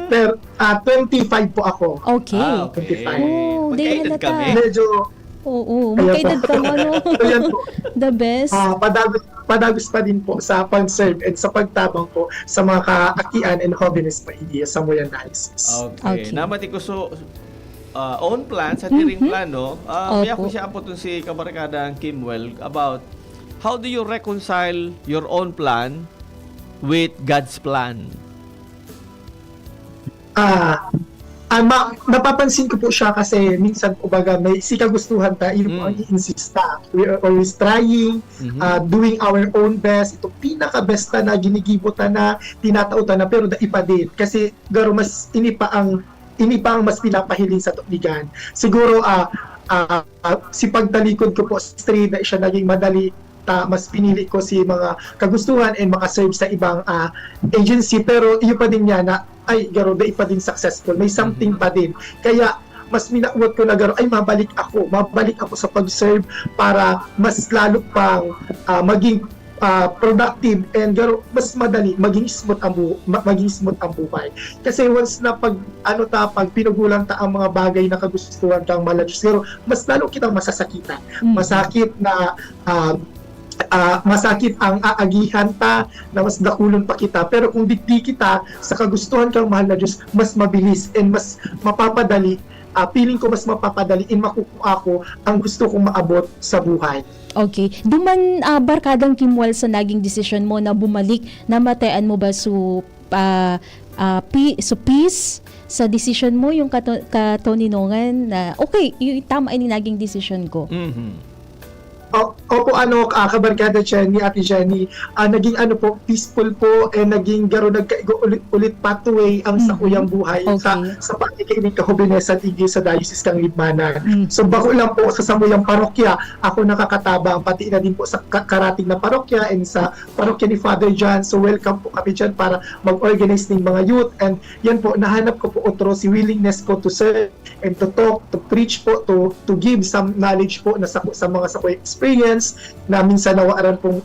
Pero 25 po ako. Okay. Okay. 25. Oh, di Magkaedad halata. kami. Medyo Oo, magkaedad ka mo, no? so yan po, The best. padagos pa din po sa pag-serve and sa pagtabang po sa mga kaakian and hobbiness pa iya sa Samuyang diocese. Okay. Okay. Namati ko so own plan sa tiring plano. Kaya ko Opo. siya apotun si kabarkadang Kimuel about how do you reconcile your own plan with God's plan? Napapansin ko po siya kasi minsan ubaga may si kagustuhan ta, yun po ang i-insista. We are always trying, doing our own best. Ito pinaka-best na ginigibutan na, tinatautan na, pero daipa din. Kasi garo mas ini pa ang mas pinapahiling sa tuligan. Siguro si pagtalikod ko po straight na siya naging madali, mas pinili ko si mga kagustuhan and makaserve sa ibang agency, pero iyo pa din niya na ay garo da pa din successful, may something pa din, kaya mas minauwat ko na garo ay mabalik ako sa pag-serve para mas lalo pang maging productive and garo mas madali maging smooth ang buhay. Kasi once na pag pinugulang ta ang mga bagay na kagustuhan kang malajos, garo mas lalo kitang masasakitan. Masakit na masakit ang aagihan ta na mas dakulon pa kita, pero kung digdi kita sa kagustuhan kang mahal na Diyos, mas mabilis and mas mapapadali, feeling ko mas mapapadali and makukuha ko ang gusto kong maabot sa buhay. Okay. Duman, Barkadang Kimuel, sa naging decision mo na bumalik, namatayan mo ba peace sa decision mo, yung katoninongan na okay, yung tama ay naging decision ko? Opo, kabarkada Jenny, Ate Jenny, naging peaceful po, and naging garo ulit pathway ang sakuyang buhay sa pagkikinig kahobinesan igi sa diocese kang Libmanan. So bako lang po sa Samuyang parokya, ako nakakatabang, pati na din po sa karating na parokya and sa parokya ni Father John. So welcome po kami dyan para mag-organize ng mga youth, and yan po, nahanap ko po otro si willingness ko to serve and to talk, to preach po, to give some knowledge po na sa mga sakuy experience na minsan nawaaran pong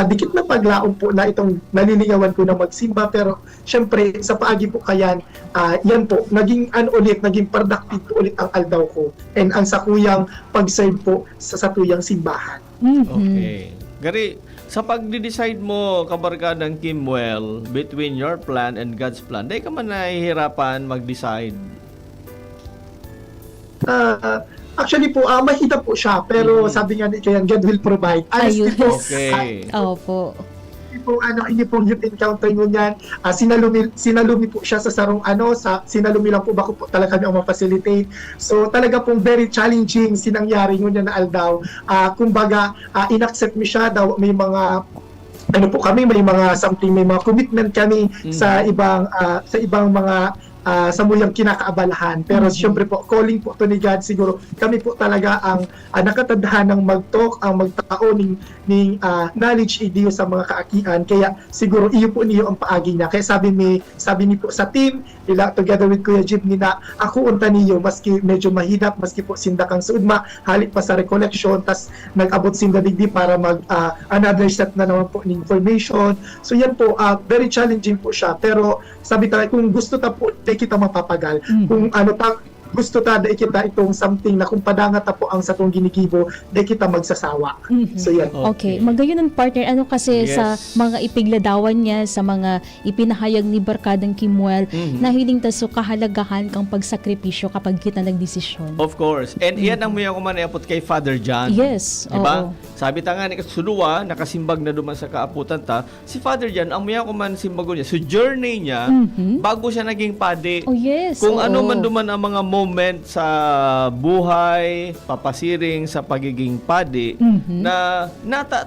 dikit na paglaom po na itong nalilingawan ko na magsimba, pero syempre sa paagi po kayan, yan po naging naging productive po ulit ang aldaw ko and ang sakuyang pag-serve po sa satuyang simbahan. Okay. Gari, sa pagde-decide mo, kabarkadang Kimuel, between your plan and God's plan, di ka man nahihirapan mag-decide? Actually po, mahirap po siya, pero sabi nga ni Kayan, God will provide. Honestly po, Okay. Opo. hindi po youth encounter nyo yan. Sinalumi po siya sa sarong sinalumi lang po bako po talaga kami ang ma-facilitate. So talaga pong very challenging sinangyari nyo na aldaw. Kumbaga, inaccept mi siya daw, may mga may mga commitment kami sa ibang mga sa muyang kinakaabalahan. Pero syempre po, calling po to ni God, siguro kami po talaga ang nakatadhan ng mag-talk, ang magtao ng knowledge idiyo sa mga kaakian. Kaya siguro iyo po niyo ang paagi niya. Kaya sabi ni po sa team, ila together with Kuya Jim ni na ako unta niyo, maski medyo mahidap, maski po sinda kang suudma, halik pa sa recollection, tas nag-abot sinda digdi para mag another set na naman po ng information. So yan po, very challenging po siya. Pero sabi tayo, kung gusto ta po, di kita mapapagal. Kung gusto ta, di kita itong something na kung padangat ta po ang sa tong ginigibo, di kita magsasawa. So yan. Okay. Magayon ang partner, ano kasi Yes. sa mga ipigladawan niya, sa mga ipinahayag ni Barkadang Kimuel, na hiling taso kahalagahan kang pagsakripisyo kapag kita nagdesisyon. Of course. And iyan ang muya ko man iapot kay Father John. Yes. Diba? Oo. Sabi ta nga ni Suluwa, nakasimbag na duman sa kaaputan ta, si Father John, ang muya ko man simbago niya, so journey niya, bago siya naging padi. Oh yes. Kung oo. ano man duman ang mga moment sa buhay, papasiring sa pagiging padi, na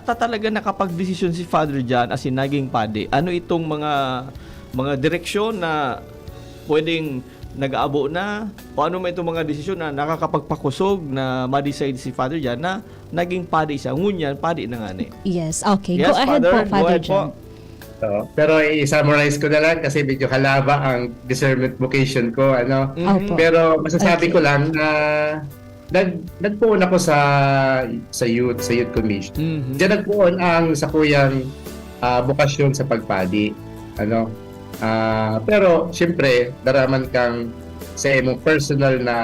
talaga nakapag-desisyon si Father John as in naging padi. Ano itong mga direksyon na pwedeng nag-aabo na, o ano man itong mga desisyon na nakakapagpakusog na ma-decide si Father John na naging padi siya. Ngunyan, padi na nga ni. Yes. Okay. Yes, Go ahead Father. po, Go Father ahead John. So, pero i-summarize ko na lang kasi medyo halaba ang discernment vocation ko, ano. Opo. Pero masasabi Okay. ko lang na nagpuon ako sa youth commission. Diyan nagpuon ang sa kuyang bukasyon sa pagpadi, ano. Pero siyempre daraman kang sa imong personal na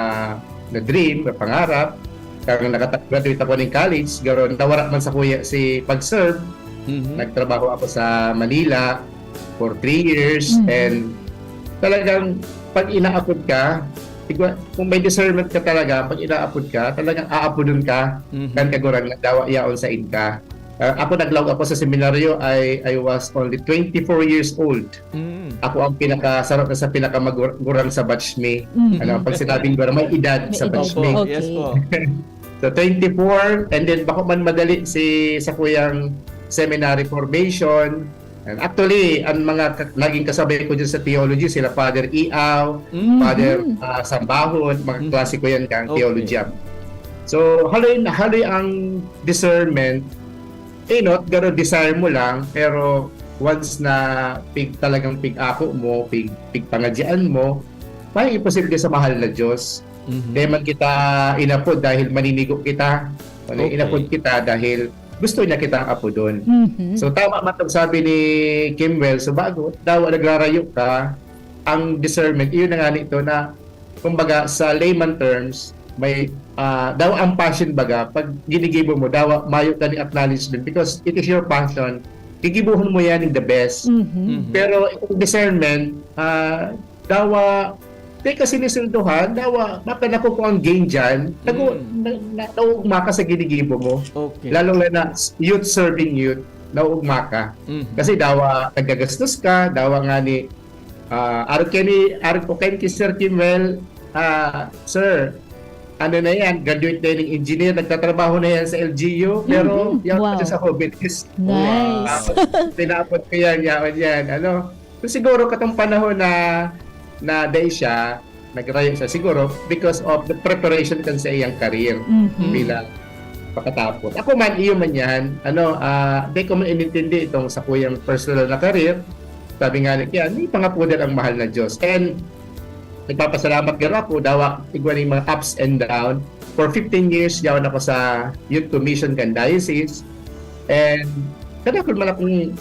dream, na pangarap, kang nakagraduate ako ng college, garon nawara man sa kuya si pag-serve. Nagtrabaho ako sa Manila for 3 years and talagang pag inaapod ka, kung may discernment ka talaga, pag inaapod ka, talagang aapodon ka kan kagurang dawa yaon sa inka. Ako naglaog ako sa seminaryo, I was only 24 years old. Ako ang pinakasarap na sa pinakamagurang sa batch me. Ano, pag sinabing gurang, may edad May sa edad. batch me. Okay. Yes po. So 24, and then bako man madali sa kuyang seminary formation. And actually, ang mga naging kasabay ko dyan sa theology, sila Father Iaw, Father Sambahon, mga klase ko yan kang theology. So, haloy ang discernment, not garo desire mo lang, pero once na talagang pig-ako mo, pig-pangadyaan mo, may imposible sa mahal na Diyos. Di man kita inapod dahil maninigo kita. Inapod kita dahil gusto niya kitang apo doon. So tama matang sabi ni Kimwell, so bago daw naglarayo ka, ang discernment, iyon na nga nito na kumbaga sa layman terms, may daw ang passion baga, pag ginigibo mo, daw mayo ka ni acknowledgement because it is your passion, gigibuhon mo yan in the best. Pero itong discernment, daw di kasi nisunduhan, dawa, mapanako ko ang gain dyan, nauugma ka sa ginigibo mo. Okay. Lalo na youth serving youth, nauugma ka. Kasi dawa, nagagastos ka, dawa nga ni, aron ko kay Sir Kimwell, Sir, ano na yan, graduate na yung engineer, nagtatrabaho na yan sa LGU, pero yan Wow. kasi sa COVID is, Nice. tinapot ko yan, ano. So, siguro katong panahon na day siya, nagrayo siya siguro because of the preparation kan sa iyang career bilang pagkatapos. Ako man, iyo man yan, di ko man inintindi itong sa kuyang personal na career. Sabi nga niya, ni pangapunan ang mahal na Diyos. And nagpapasalamat garo ako, dawa igwan yung mga ups and down. For 15 years, yawan ako sa Youth Commission kan Diocese. And kada ko man akong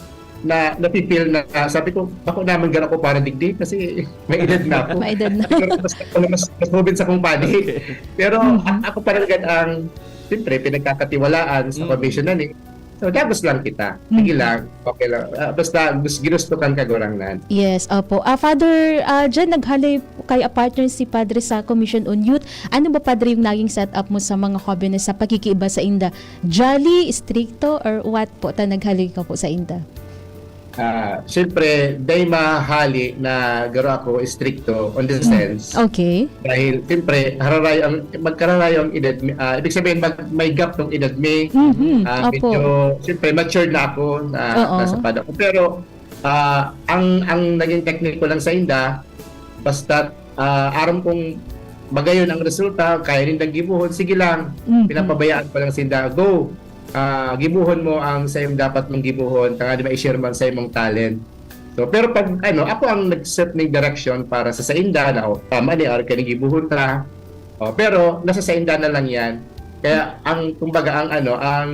napipil na sabi ko, ako naman gano'n ko para digdi kasi may edad na ako. May edad na. mas mabin sa kong body. Pero ako parang ang siyempre pinagkakatiwalaan sa commission na ni. So, dabos lang kita. Sige lang. Okay lang. Basta ginusto kang kagurangnan. Yes, opo. Father, dyan naghalay kay partner si Padre sa Commission on Youth. Ano ba, Padre, yung naging setup mo sa mga hobbiness sa pagkikiiba sa inda? Jolly, stricto, or what po ta naghalay ka po sa inda? Siyempre, day mahali na garo ako stricto on the sense. Okay. Dahil siyempre, magkararayo ang edad. Ibig sabihin, may gap ng edad may. Opo. Medyo, siyempre, matured na ako nasa pada ko. Pero, ang naging technique ko lang sa inda, Basta aram kung bagayon ang resulta, kaya rin gibuhon, sige lang, pinapabayaan pa lang sinda, go, gibuhon mo ang sayong dapat mong gibuhon, tanga di ma-share man sa imong talent. So, pero pag ako ang nag-set ng direction para sa inda na tama ni or kani gibuhon ta. Pero nasa sa inda na lang 'yan. Kaya ang kumbaga ang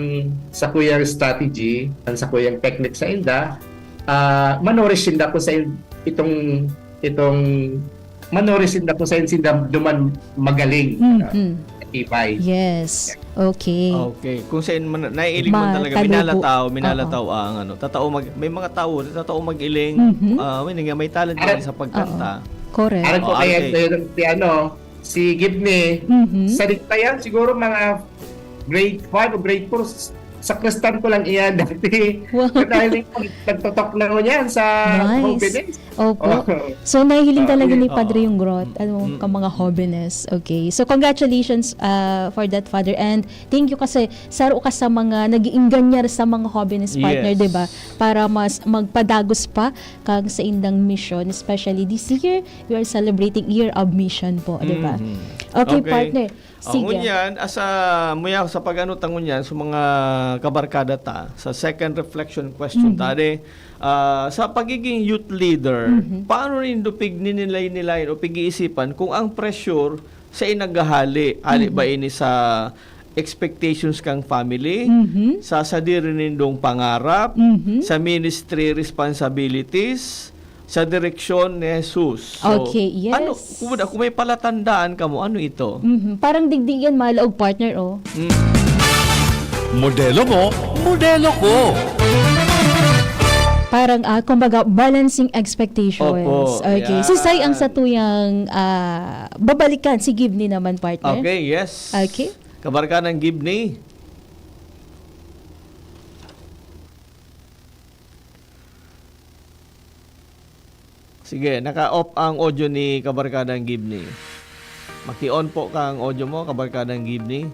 sa kuyang strategy, ang sa kuyang technique sa inda, manorish sinda ko sa itong manorish sinda ko sa sinda duman magaling. Ibay. Yes. Okay. Okay. Kung saan man naiiling mo talaga minalataw ang tatao may mga tao tatao magiling. May talent din sa pagkanta. Correct. Aran ko kaya si Gibney sa diktayan siguro mga grade 5 o grade 4 sa Kristan ko lang iyan dati. Dahil nagtotok lang ko yan sa hobbiness. Opo. So, nahihiling talaga ni Padre yung growth, ka mga hobbiness. Okay. So, congratulations for that, Father. And thank you kasi saro ka sa mga nag-iinganyar sa mga hobbiness partner, Yes. diba? Para mas magpadagos pa kang sa indang mission. Especially this year, we are celebrating Year of Mission po, diba? Okay, partner. Sige. Ngunyan, muya sa pag-ano tangunyan sa mga kabarkada ta, sa second reflection question tade, sa pagiging youth leader, paano rin dupig ninilay o pag-iisipan kung ang pressure sa inaghahali, ali ba ini sa expectations kang family, sa sadiri nindong pangarap, sa ministry responsibilities, sa direksyon ni Jesus. So, Okay, yes. Kung may palatandaan ka mo, ano ito? Parang digdigan malaog, partner, Modelo mo, modelo ko. Parang, kumbaga, balancing expectations. Opo, Okay. yan. So, say ang sa tuyang babalikan, si Gibney naman, partner. Okay, yes. Okay. Kabarka ng Gibney. Sige, naka-off ang audio ni Kabarkadang Gibney. Maki-on po ka ang audio mo, Kabarkadang Gibney.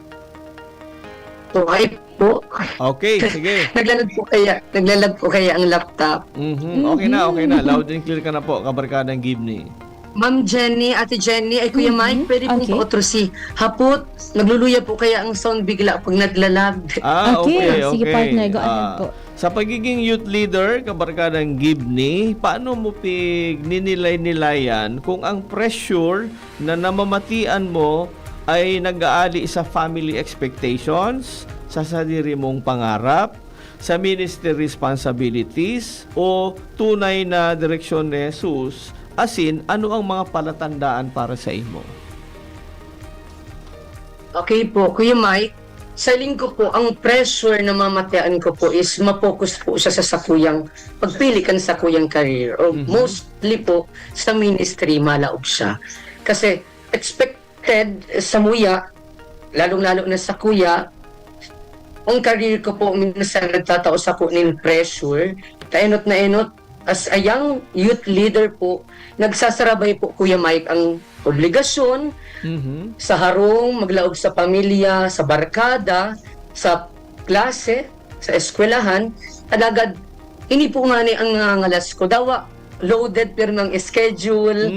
Okay po. Okay, sige. Naglalag po kaya ang laptop. Okay na. Loud and clear ka na po, Kabarkadang Gibney. Ma'am Jenny, Ate Jenny, ay Kuya Mike, pwede pong Okay. pautrusi. Hapot, nagluluya po kaya ang sound bigla pag naglalag. Okay. Sige, partner, go ahead po. Sa pagiging youth leader, Kabarkadang Gibney, paano mo ninilay-nilayan kung ang pressure na namamatian mo ay nag-aali sa family expectations, sa sarili mong pangarap, sa ministry responsibilities, o tunay na direksyon ni Jesus? Asin, ano ang mga palatandaan para sa imo? Okay po, Kuya Mike, sa linggo po, ang pressure na mamatian ko po is mapokus po siya sa sakuyang, pagpili kan sa sakuyang career. O mostly po, sa ministry, malaog siya. Kasi expected sa muya, lalong-lalo na sa kuya, ang career ko po, minsan nagtatao sa po ng pressure, taenot na enot, as a young youth leader po, nagsasarabay po, Kuya Mike, ang obligasyon sa harong, maglaog sa pamilya, sa barkada, sa klase, sa eskwelahan, alagad, ini po nga ni ang ngalas ko, dawa, loaded pero ng schedule,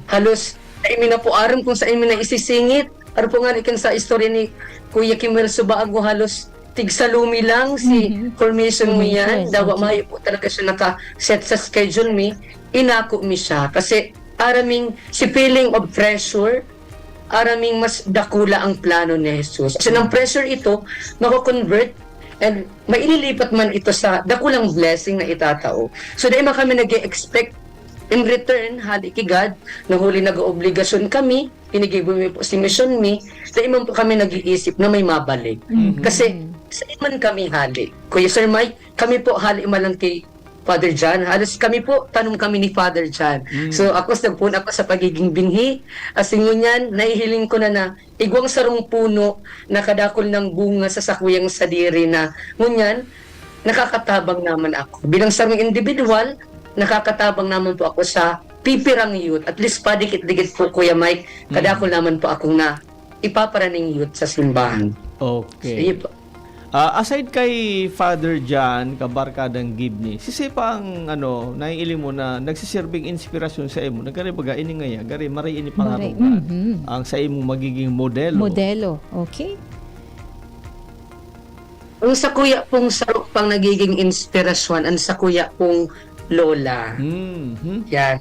halos, ay na po aram kung sa imin na isisingit, aram po nga ikan sa istorya ni Kuya Kimel Subago, halos, tigsalumi lang si formation mo yan. Dawa mayo po talaga siya naka-set sa schedule mi. Inako mi siya. Kasi araming si feeling of pressure, araming mas dakula ang plano ni Jesus. Kasi ng pressure ito, mako-convert and maililipat man ito sa dakulang blessing na itatao. So dahil kami nag-expect in return, hali kay God, nahuli nag-obligasyon kami, pinigibon mi po si mission mi, dahil man po kami nag-iisip na may mabalik. Kasi sa iman kami hali. Kuya Sir Mike, kami po hali malang kay Father John. Halos kami po, tanong kami ni Father John. So ako, nagpuna ako sa pagiging binhi. As ngunyan, nahihiling ko na igwang sarong puno na kadakol ng bunga sa sakuyang sadiri na ngunyan, nakakatabang naman ako. Bilang sarong individual, nakakatabang naman po ako sa pipirang youth. At least padikit-dikit po, Kuya Mike, kadakol naman po akong na ipaparaning youth sa simbahan. Okay. Sige po. Aside kay Father John kabarkadang Gibney, si pa ang naiili mo na nagsiserving inspirasyon sa imo. Nagari baga ini ngaya, gari maray ini pangaruga. Ang sa imo magiging modelo. Modelo. Okay. Ang sa kuya pong sarok pang nagiging inspirasyon, ang sa kuya pong lola. Yan.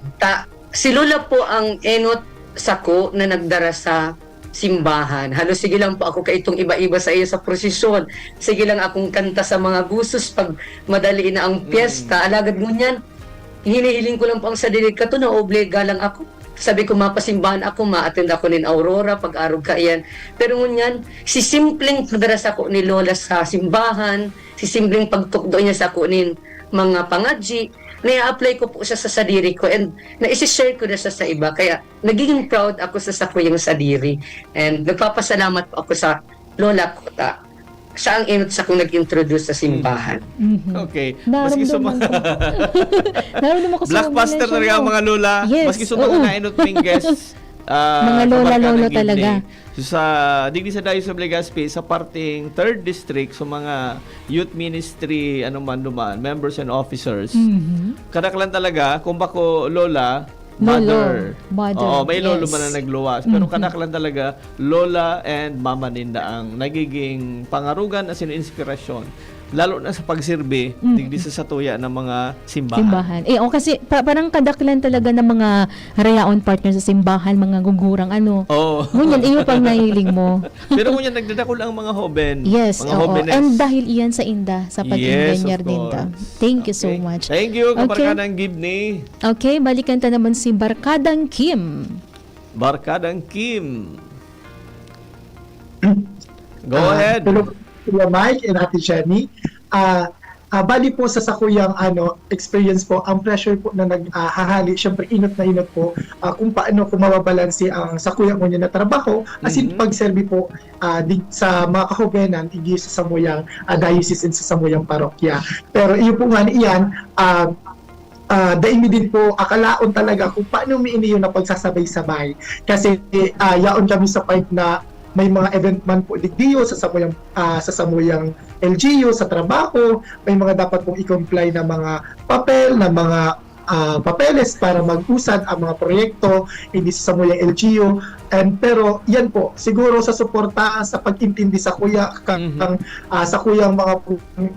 Si lola po ang enot sako na nagdara sa simbahan. Halos sige lang po ako kaitong iba-iba sa iyo sa prosesyon. Sige lang akong kanta sa mga gusos pag madali na ang piyesta. Alagad mo niyan, hinihiling ko lang po ang sarili ka to na obliga lang ako. Sabi ko mapasimbahan ako, ma-attend ako nin Aurora pag-arog ka iyan. Pero ngunyan, si simpleng pagdaras ako ni Lola sa simbahan, si simpleng pagtukdo niya sa ako nin mga pangadji, na-apply ko po siya sa sadiri ko and na-share ko na siya sa iba. Kaya nagiging proud ako sa sakuyang sadiri. And nagpapasalamat po ako sa lola ko. Siya ang inot sa kong nag-introduce sa simbahan. Okay. Naramdaman ko. Naramdaman ko sa Blockbuster mga talaga ang mga lola. Yes, Maski sumama na inot ming guests. Mga lola-lolo talaga. So, sa digdi sa Dayo sa Legazpi, sa parting 3rd District, so mga youth ministry, duman, members and officers, kadaklan talaga, kung bako lola, mother. Oo, may lolo yes. man na nagluwas. Pero kadaklan talaga, lola and mama ninda ang nagiging pangarugan as in inspirasyon. Lalo na sa pagsirbe, digdi sa satuya ng mga simbahan. Kasi parang kadaklan talaga ng mga harayaon partner sa simbahan, mga gugurang Oo. Ngunyan, iyo pang nahiling mo. Pero ngunyan, nagdadakol ang mga hoben. Yes, mga oo. hobenes. And dahil iyan sa inda, sa pag-inganyar of din ta. course. Thank you so Okay. much. Thank you, Okay. Kabarkadang Gibney. Okay, balikan ta naman si Barkadang Kim. Barkadang Kim. Go ahead. Hello, Kuya Mike and Ate Jenny. Bali po sa sakuyang experience po, ang pressure po na naghahali, syempre inot na inot po kung paano ko mababalanse ang sakuyang mo na trabaho as in pagserbi po sa mga kahubenan hindi sa samuyang diocese and sa samuyang parokya. Pero iyo po nga iyan, daimi din po akalaon talaga kung paano miini yun na pagsasabay-sabay kasi yaon kami sa point na may mga event man po digdiyo sa samuyang LGU sa trabaho, may mga dapat pong i-comply na mga papel, na mga papeles para mag-usad ang mga proyekto hindi sa samuyang LGU. Pero yan po, siguro sa suporta sa pag-intindi sa kuya sa kuyang mga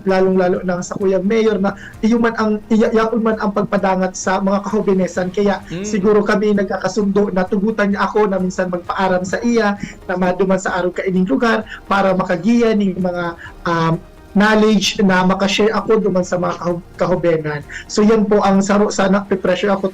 lalong-lalo ng sa kuyang mayor na iyon man ang pagpadangat sa mga kahubenesan. Kaya siguro kami nagkakasundo na tugutan niya ako na minsan magpaaram sa iya na maduman sa araw kaining lugar para makagiya ng mga knowledge na makashare ako duman sa mga kahubenan. So yan po ang saro sana pressure ako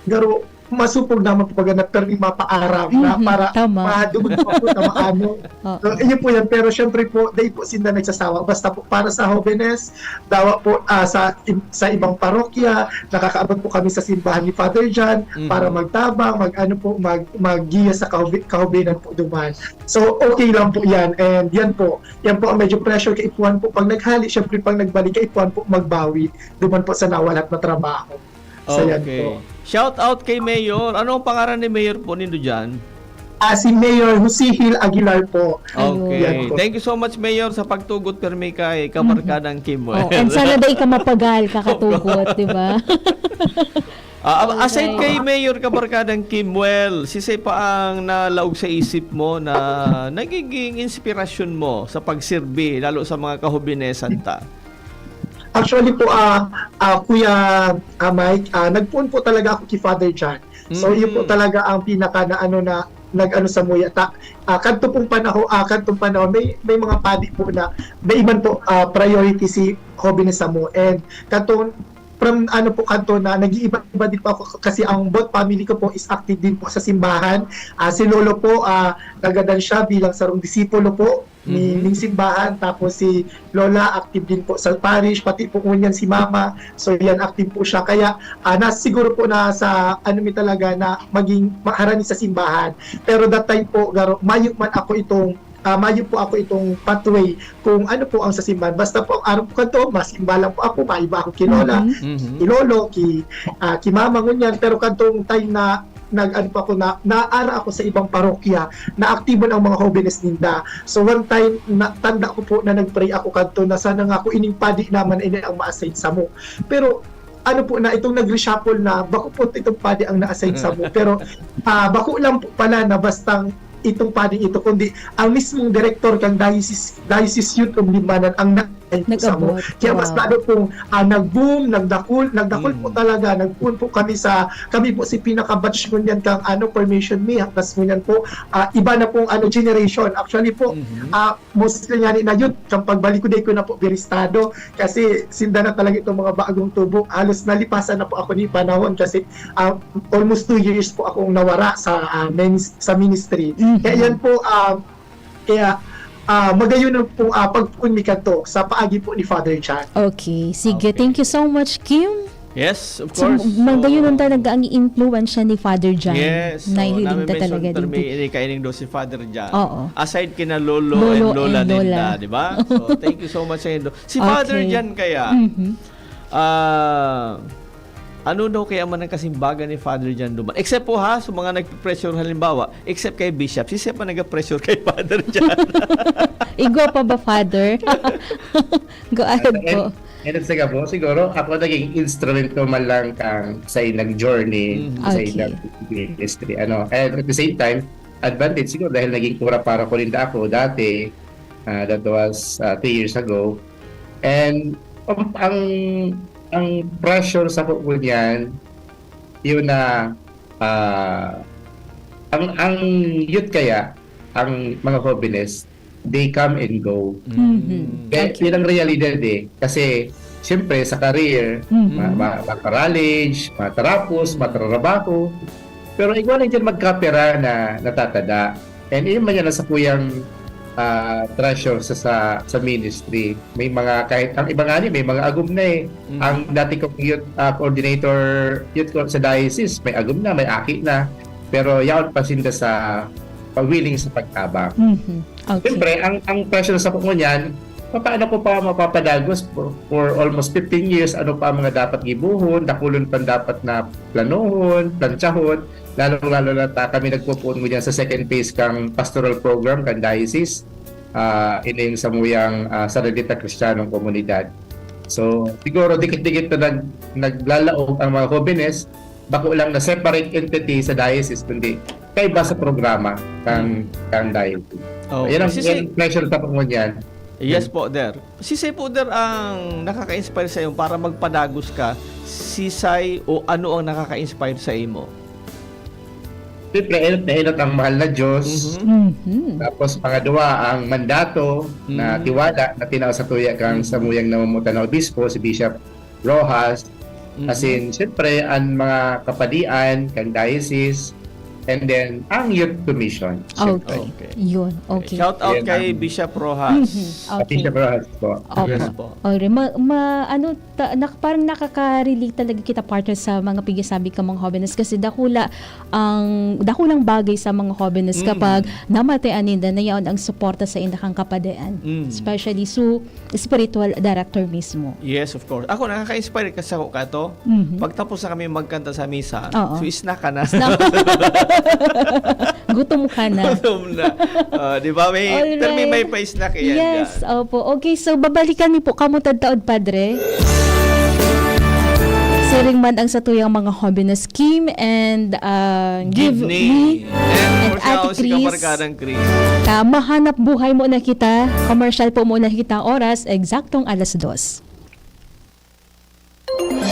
garo masupog naman po pag pero mapaaram na para maduman po ako na maano. So yun po yan, pero syempre po dahil po sinda nagsasawa basta po para sa Hobenes dawa po sa ibang parokya nakakaabot po kami sa simbahan ni Father John para magtabang maggiya sa kahubenan po duman. So okay lang po yan, and yan po ang medyo pressure kay ipuan po pag naghali, syempre pag nagbalik kay ipuan po magbawi duman po sa nawalat na trabaho. So yan po. Shout out kay Mayor. Ano ang pangalan ni Mayor po nindo dyan? Si Mayor Josehil Aguilar po. Okay. Thank you so much, Mayor, sa pagtugot permi kay Kabarkadang Kim. And sana day ka mapagal, kakatugot, di ba? Aside kay Mayor Kabarkadang Kimwell, sisay pa ang nalaog sa isip mo na nagiging inspirasyon mo sa pagsirbi, lalo sa mga kahubinesan ta? Actually po, Kuya Mike, nagpuon po talaga ako kay Father John. So, yun po talaga ang pinaka na nag-ano sa muya. Kantong panahon, may mga padi po na, may iman po priority si Hobenes sa mo. And kantong, from kanto na nag-iiba-iba din po ako kasi ang both family ko po is active din po sa simbahan. Si Lolo po, nagadan siya bilang sarong disipulo po ng simbahan, tapos si Lola active din po sa parish, pati po ngunyan si Mama, so yan active po siya, kaya siguro po na sa talaga na maging maharani sa simbahan. Pero that time po mayo po ako itong pathway kung ano po ang sa simbahan. Basta po ang araw po kanto, masimba lang po ako, maiba ako kay Lola, kay Lolo, kay Mama ngunyan. Pero kantong time na ano pa ako naara ako sa ibang parokya na aktibo ang mga jóvenes ninda. So one time tanda ko po na nagpray ako kadto na sana nga ako ining padi naman ini ang ma-assign sa mo. Pero ano po na itong nag-reshuffle na bako po itong padi ang na-assign sa mo. Pero bako lang po pala na bastang itong padi ito, kundi ang mismong director kang Diocese Youth of Limanan ang sa mo. Kaya mas lalo pong nag-boom, nagdakul po talaga, nag-boom po kami po si pinaka-batch ko niyan kang permission me, tas ngunyan po, iba na pong generation. Actually po, mostly nga na yun, kang pagbalik ko day ko na po biristado, kasi sinda na talaga itong mga bagong tubo. Halos nalipasan na po ako ni panahon kasi almost 2 years po akong nawara sa ministry. Kaya yan po, magayon na pong pagpunikan to sa paagi po ni Father John. Okay, sige. Thank you so much, Kim. Yes, of So, course. magayon talaga ang i-influence ni Father John. Yes. So, Nahihiling ta talaga din. din. Kaining do si Father John. Oo. Aside kina Lolo and Lola nila, di ba? So, thank you so much sa inyo. Si Father Okay. John kaya, ano daw kaya man ang kasimbagan ni Father John duman? Except po sa mga nagpe-pressure halimbawa, except kay Bishop, si Sepa nag-pressure kay Father John. Igwa pa ba, Father? Go ahead po. And siguro ako naging instrumento man lang kang sa ilang journey, sa Okay. ilang ministry. And at the same time, advantage siguro dahil naging kura para ko rin ako dati, that was 3 years ago. And ang pressure sa ko niyan, yun na ang youth kaya, ang mga jóvenes, they come and go. Kaya yun ang realidad Kasi siyempre sa career, makarallege, matarapos, matrabaho. Pero ikaw lang dyan magkapera na natatada. And yun man yan nasa kuyang treasure sa ministry. May mga, kahit ang ibang may mga agum na Ang dati kong youth coordinator, youth sa diocese, may agum na, may aki na. Pero yaon pa sinda sa willing sa pagtabang. Okay. Siyempre, ang pressure sa kung yan, paano ko pa mapapadagos for almost 15 years, ano pa ang mga dapat gibuhon, dakulon pa dapat na planuhon, plantsahon, lalo na kami nagpupuon mo dyan sa second phase kang pastoral program, kang diocese, ining sa muyang Saradita Kristiyanong Komunidad. So, siguro dikit-dikit na naglalaog ang mga jóvenes, bako lang na separate entity sa diocese, kundi kaiba sa programa kang diocese. Yan ang pressure sa mo yan. Yes po, Der. Si Say po, Der, ang nakaka-inspire sa iyo para magpadagos ka, si Say o ano ang nakaka-inspire sa imo? Siyempre, nahinat ang mahal na Diyos. Tapos, pangalawa, ang mandato na tiwala na tinaw sa tuya kang samuyang namumutan na obispo, si Bishop Rojas. As in, siyempre, ang mga kapadian, kang diocese, and then, ang youth commission. Okay. Yun. Okay. Shout out kay Bishop Rojas. Okay. Bishop Rojas po. Yes po. Okay. Parang nakaka-relate talaga kita, partner, sa mga pigisabi ka mga jóvenes kasi dakulang bagay sa mga jóvenes kapag namatayan nila na yaon ang suporta sa indakang kapadian. Especially spiritual director mismo. Yes, of course. Ako, nakaka-inspire ka sa kato. Pagtapos na kami magkanta sa misa, Oo. so isna ka na. Gutom ka na. Gutom na. Di ba? Alright. Pero may pa-snack yan. Yes, dyan. opo. Okay, so babalikan mi po kamutad taod, Padre. Siring man ang satuyang mga jóvenes, Kim and Give Me And Ate si Chris. Kabarkadang Chris. Mahanap buhay mo na kita. Commercial po muna kita oras, eksaktong 2:00.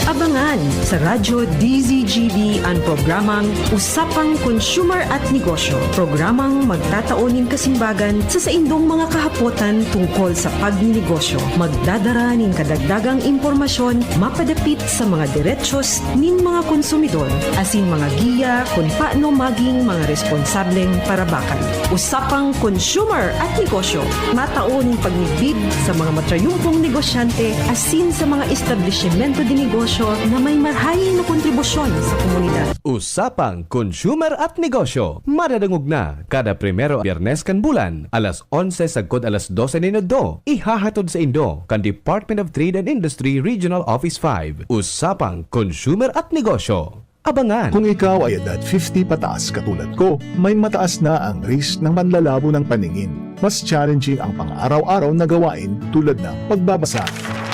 Abangan sa Radyo DZGB ang programang Usapang Consumer at Negosyo. Programang magtataunin kasimbagan sa saindong mga kahapotan tungkol sa pagninegosyo. Magdadara nin kadagdagang impormasyon mapadapit sa mga diretsyon nin mga konsumidor asin mga giya kung paano maging mga responsableng parabakan. Usapang Consumer at Negosyo. Mataunin pagnibid sa mga matrayumpong negosyante asin sa mga establishmento di negosyo na may marhayin na kontribusyon sa komunidad. Usapang Consumer at Negosyo. Madadangog na kada primero Biyernes kan bulan, alas 11 sagkod alas 12 ninodo. Ihahatod sa Indo kan Department of Trade and Industry Regional Office 5. Usapang Consumer at Negosyo. Abangan! Kung ikaw ay edad 50 pataas katulad ko, may mataas na ang risk ng panlalabo ng paningin. Mas challenging ang pang-araw-araw na gawain tulad ng pagbabasa,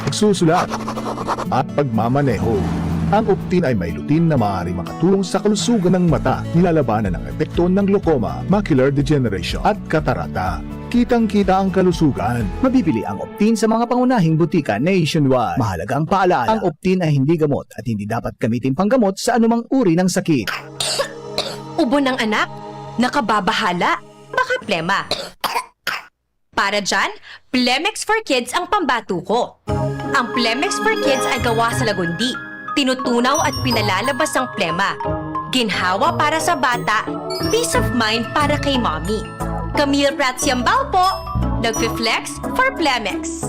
pagsusulat, at pagmamaneho. Ang Optin ay may lutin na maaari makatulong sa kalusugan ng mata, nilalabanan ang epekto ng glaucoma, macular degeneration at katarata. Kitang-kita ang kalusugan. Mabibili ang Optin sa mga pangunahing butika nationwide. Mahalaga ang paalala, ang Optin ay hindi gamot at hindi dapat gamitin panggamot sa anumang uri ng sakit. Ubo ng anak? Nakababahala? Baka plema. Para dyan, Plemex for Kids ang pambato ko. Ang Plemex for Kids ay gawa sa lagundi. Tinutunaw at pinalalabas ang plema. Ginhawa para sa bata, peace of mind para kay mommy. Camille Prats Yambao po, nagfi-flex for Plemex.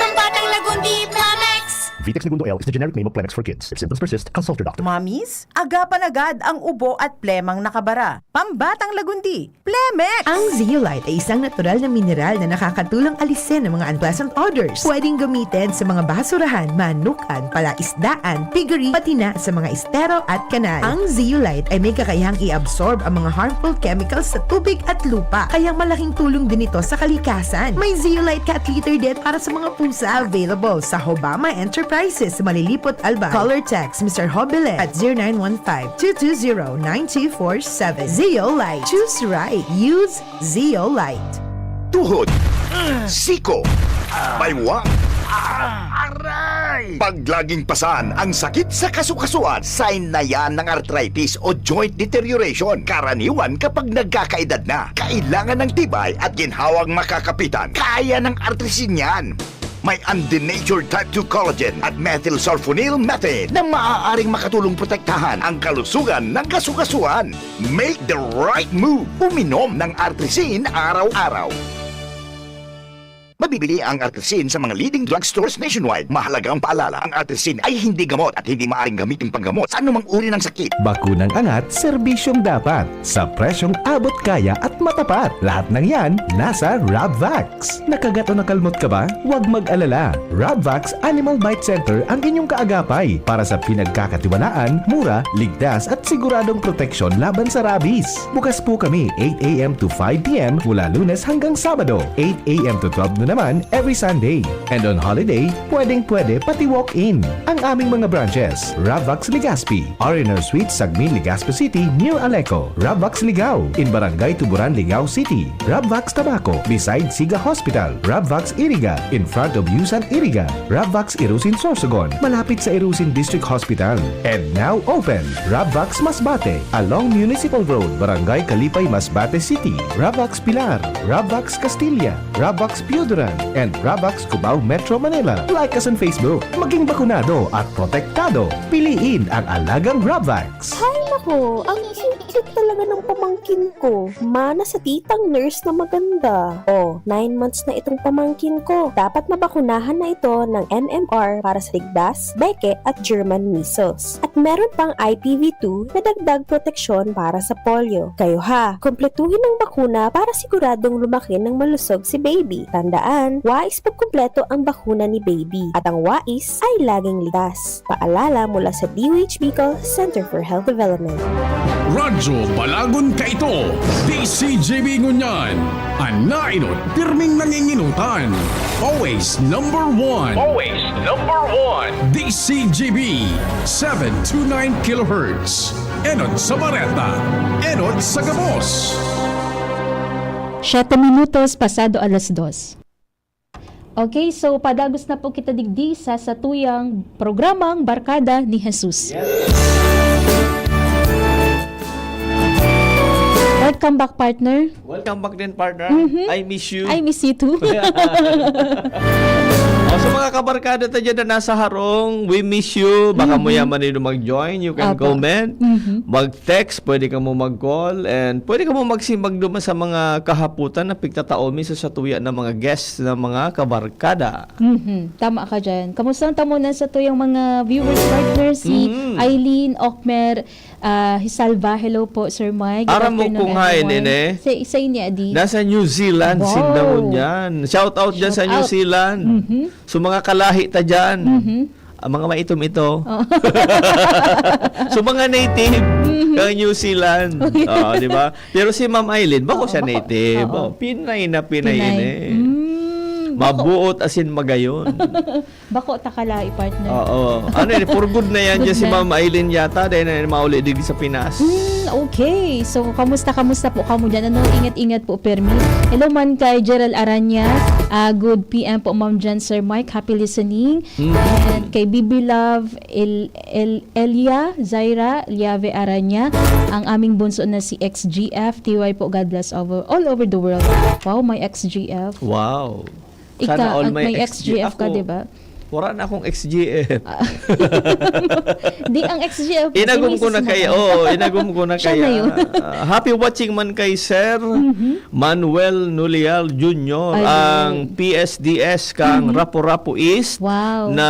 Pambatang lagundi, Plemex! Vitex Segundo L is the generic name of Plemex for Kids. If symptoms persist, consult your doctor. Mommies, agapan agad ang ubo at plemang nakabara. Pambatang lagundi, Plemex! Ang zeolite ay isang natural na mineral na nakakatulong alisin ang mga unpleasant odors. Pwedeng gamitin sa mga basurahan, manukan, palaisdaan, piggery, pati na sa mga estero at kanal. Ang zeolite ay may kakayahang i-absorb ang mga harmful chemicals sa tubig at lupa, kaya malaking tulong din ito sa kalikasan. May zeolite cat litter din para sa mga pusa, available sa Hobama Enterprises, Malilipot, Albay. Color text Mr. Hobile at 0915-220-9247. Zeolite. Choose right. Use Zeolite. Tuhod, siko, baywang, aray! Pag laging pasan ang sakit sa kasukasuan, sign na yan ng arthritis o joint deterioration. Karaniwan kapag nagkakaedad na, kailangan ng tibay at ginhawang makakapitan. Kaya ng artrisin yan. May undenatured type 2 collagen at methylsulfonyl methane na maaaring makatulong protektahan ang kalusugan ng kasukasuan. Make the right move. Uminom ng artrisin araw-araw. Mabibili ang artrisin sa mga leading drugstores nationwide. Mahalaga ang paalala, ang artrisin ay hindi gamot at hindi maaaring gamitin panggamot sa anumang uri ng sakit. Bakunang angat, serbisyong dapat. Sa presyong abot kaya at matapat. Lahat ng yan, nasa Rabvax. Nakagat o nakalmot ka ba? Huwag mag-alala. Rabvax Animal Bite Center ang inyong kaagapay para sa pinagkakatiwalaan, mura, ligtas at siguradong proteksyon laban sa rabies. Bukas po kami 8 a.m. to 5 p.m. mula Lunes hanggang Sabado, 8 a.m. to 12 noon naman every Sunday. And on holiday, pwedeng-pwede pati walk-in. Ang aming mga branches, Rabvax Legazpi, R&R Suite, Sagmin, Legazpi City, near Aleco. Rabvax Ligao, in Barangay Tuburan, Ligao City. Rabvax Tabaco, beside Siga Hospital. Rabvax Iriga, in front of Yusan Iriga. Rabvax Irusin Sorsogon, malapit sa Irusin District Hospital. And now open, Rabvax Masbate, along Municipal Road, Barangay Kalipay, Masbate City. Rabvax Pilar, Rabvax Castilla, Rabvax Piuduran, and Rabvax Cubao Metro Manila. Like us on Facebook. Maging bakunado at protektado. Piliin ang alagang Rabvax. Hay nako, ang cute talaga ng pamangkin ko. Mana sa titang nurse na maganda. 9 months na itong pamangkin ko. Dapat mabakunahan na ito ng MMR para sa ligdas, beke at German measles. At meron pang IPV2 na dagdag proteksyon para sa polio. Kayo ha, kumpletuhin ang bakuna para siguradong lumaki ng malusog si baby. Tandaan, wais pag kumpleto ang bakuna ni baby. At ang wais ay laging ligtas. Paalala mula sa DOH Bicol Center for Health Development. Radyo Balagon ka ito. DCJB Ngunyan. Anainot, pirming nanginginutan. Always number one. Always number one. DCJB 729 kHz. Enot sa Bareta. Enot sa Gabos. 7 minutos pasado alas 2. Okay, so padagos na po kita digdi sa tuyang programang Barkada ni Jesus. Welcome back, partner. Welcome back din, partner. I miss you. I miss you too. Sa mga kabarkada tayo dyan na nasa harong, we miss you. Baka mo yaman nyo mag-join. You can comment, mag-text, pwede ka mo mag-call, and pwede ka mo magsimbag duman sa mga kahaputan na pigtataomi sa tuya ng mga guests ng mga kabarkada. Tama ka dyan. Kamusta ang tamo na sa tuyang mga viewers, partner? Si Eileen Okmer Hisalva. Hello po, Sir Mike. Aram mo kung hi, nene. Sa inyo, Adi. Nasa New Zealand, Sindawon yan. Shout out dyan sa New Zealand. So mga kalahi ta dyan. mga maitom ito. So mga native ng New Zealand. Di ba? Pero si Ma'am Eileen, bako siya native. Pinay na Pinay. Mabuot asin magayon. Bako takalai partner. Oo. Ano yun, for good na yan dyan si Ma'am Eileen yata dahil na mauli dig sa Pinas. Okay. So, kamusta po kamo dyan? Ano, ingat-ingat po, Permi. Hello man kay Gerald Aranya. Good PM po, Ma'am Jan, Sir Mike. Happy listening. And kay Bibi Love, Elia, Zaira, Liave Aranya. Ang aming bunso na si XGF. TY po, God bless all over the world. Wow, my XGF. Wow. Sana all may XGF ka, di ba? Wala na akong XGF. Di ang XGF. Inagum ko na kay Siya na yun. Happy watching man kay Sir Manuel Nulial Jr. ang PSDS kang Rapu-Rapu East na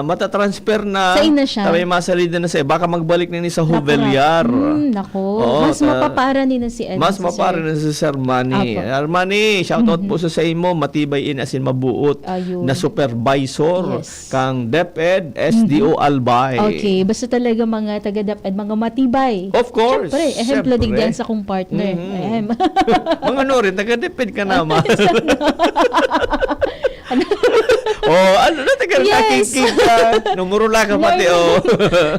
matatransfer na sa ina siya. May masalida na siya. Baka magbalik na ni sa Huveliar. Nako. Mas mapapara ni na si Ed. Mas mapara na si Sir Manny. Manny, shoutout po sa imo. Matibay in asin mabuot na supervisor kang DepEd SDO Albay. Okay, basta talaga mga taga-DepEd, mga matibay. Of course. Siyempre, ehemplo digyan sa kong partner. Mga rin, taga-DepEd ka naman. ano na taga-nakikik ka? Numurula ka pati,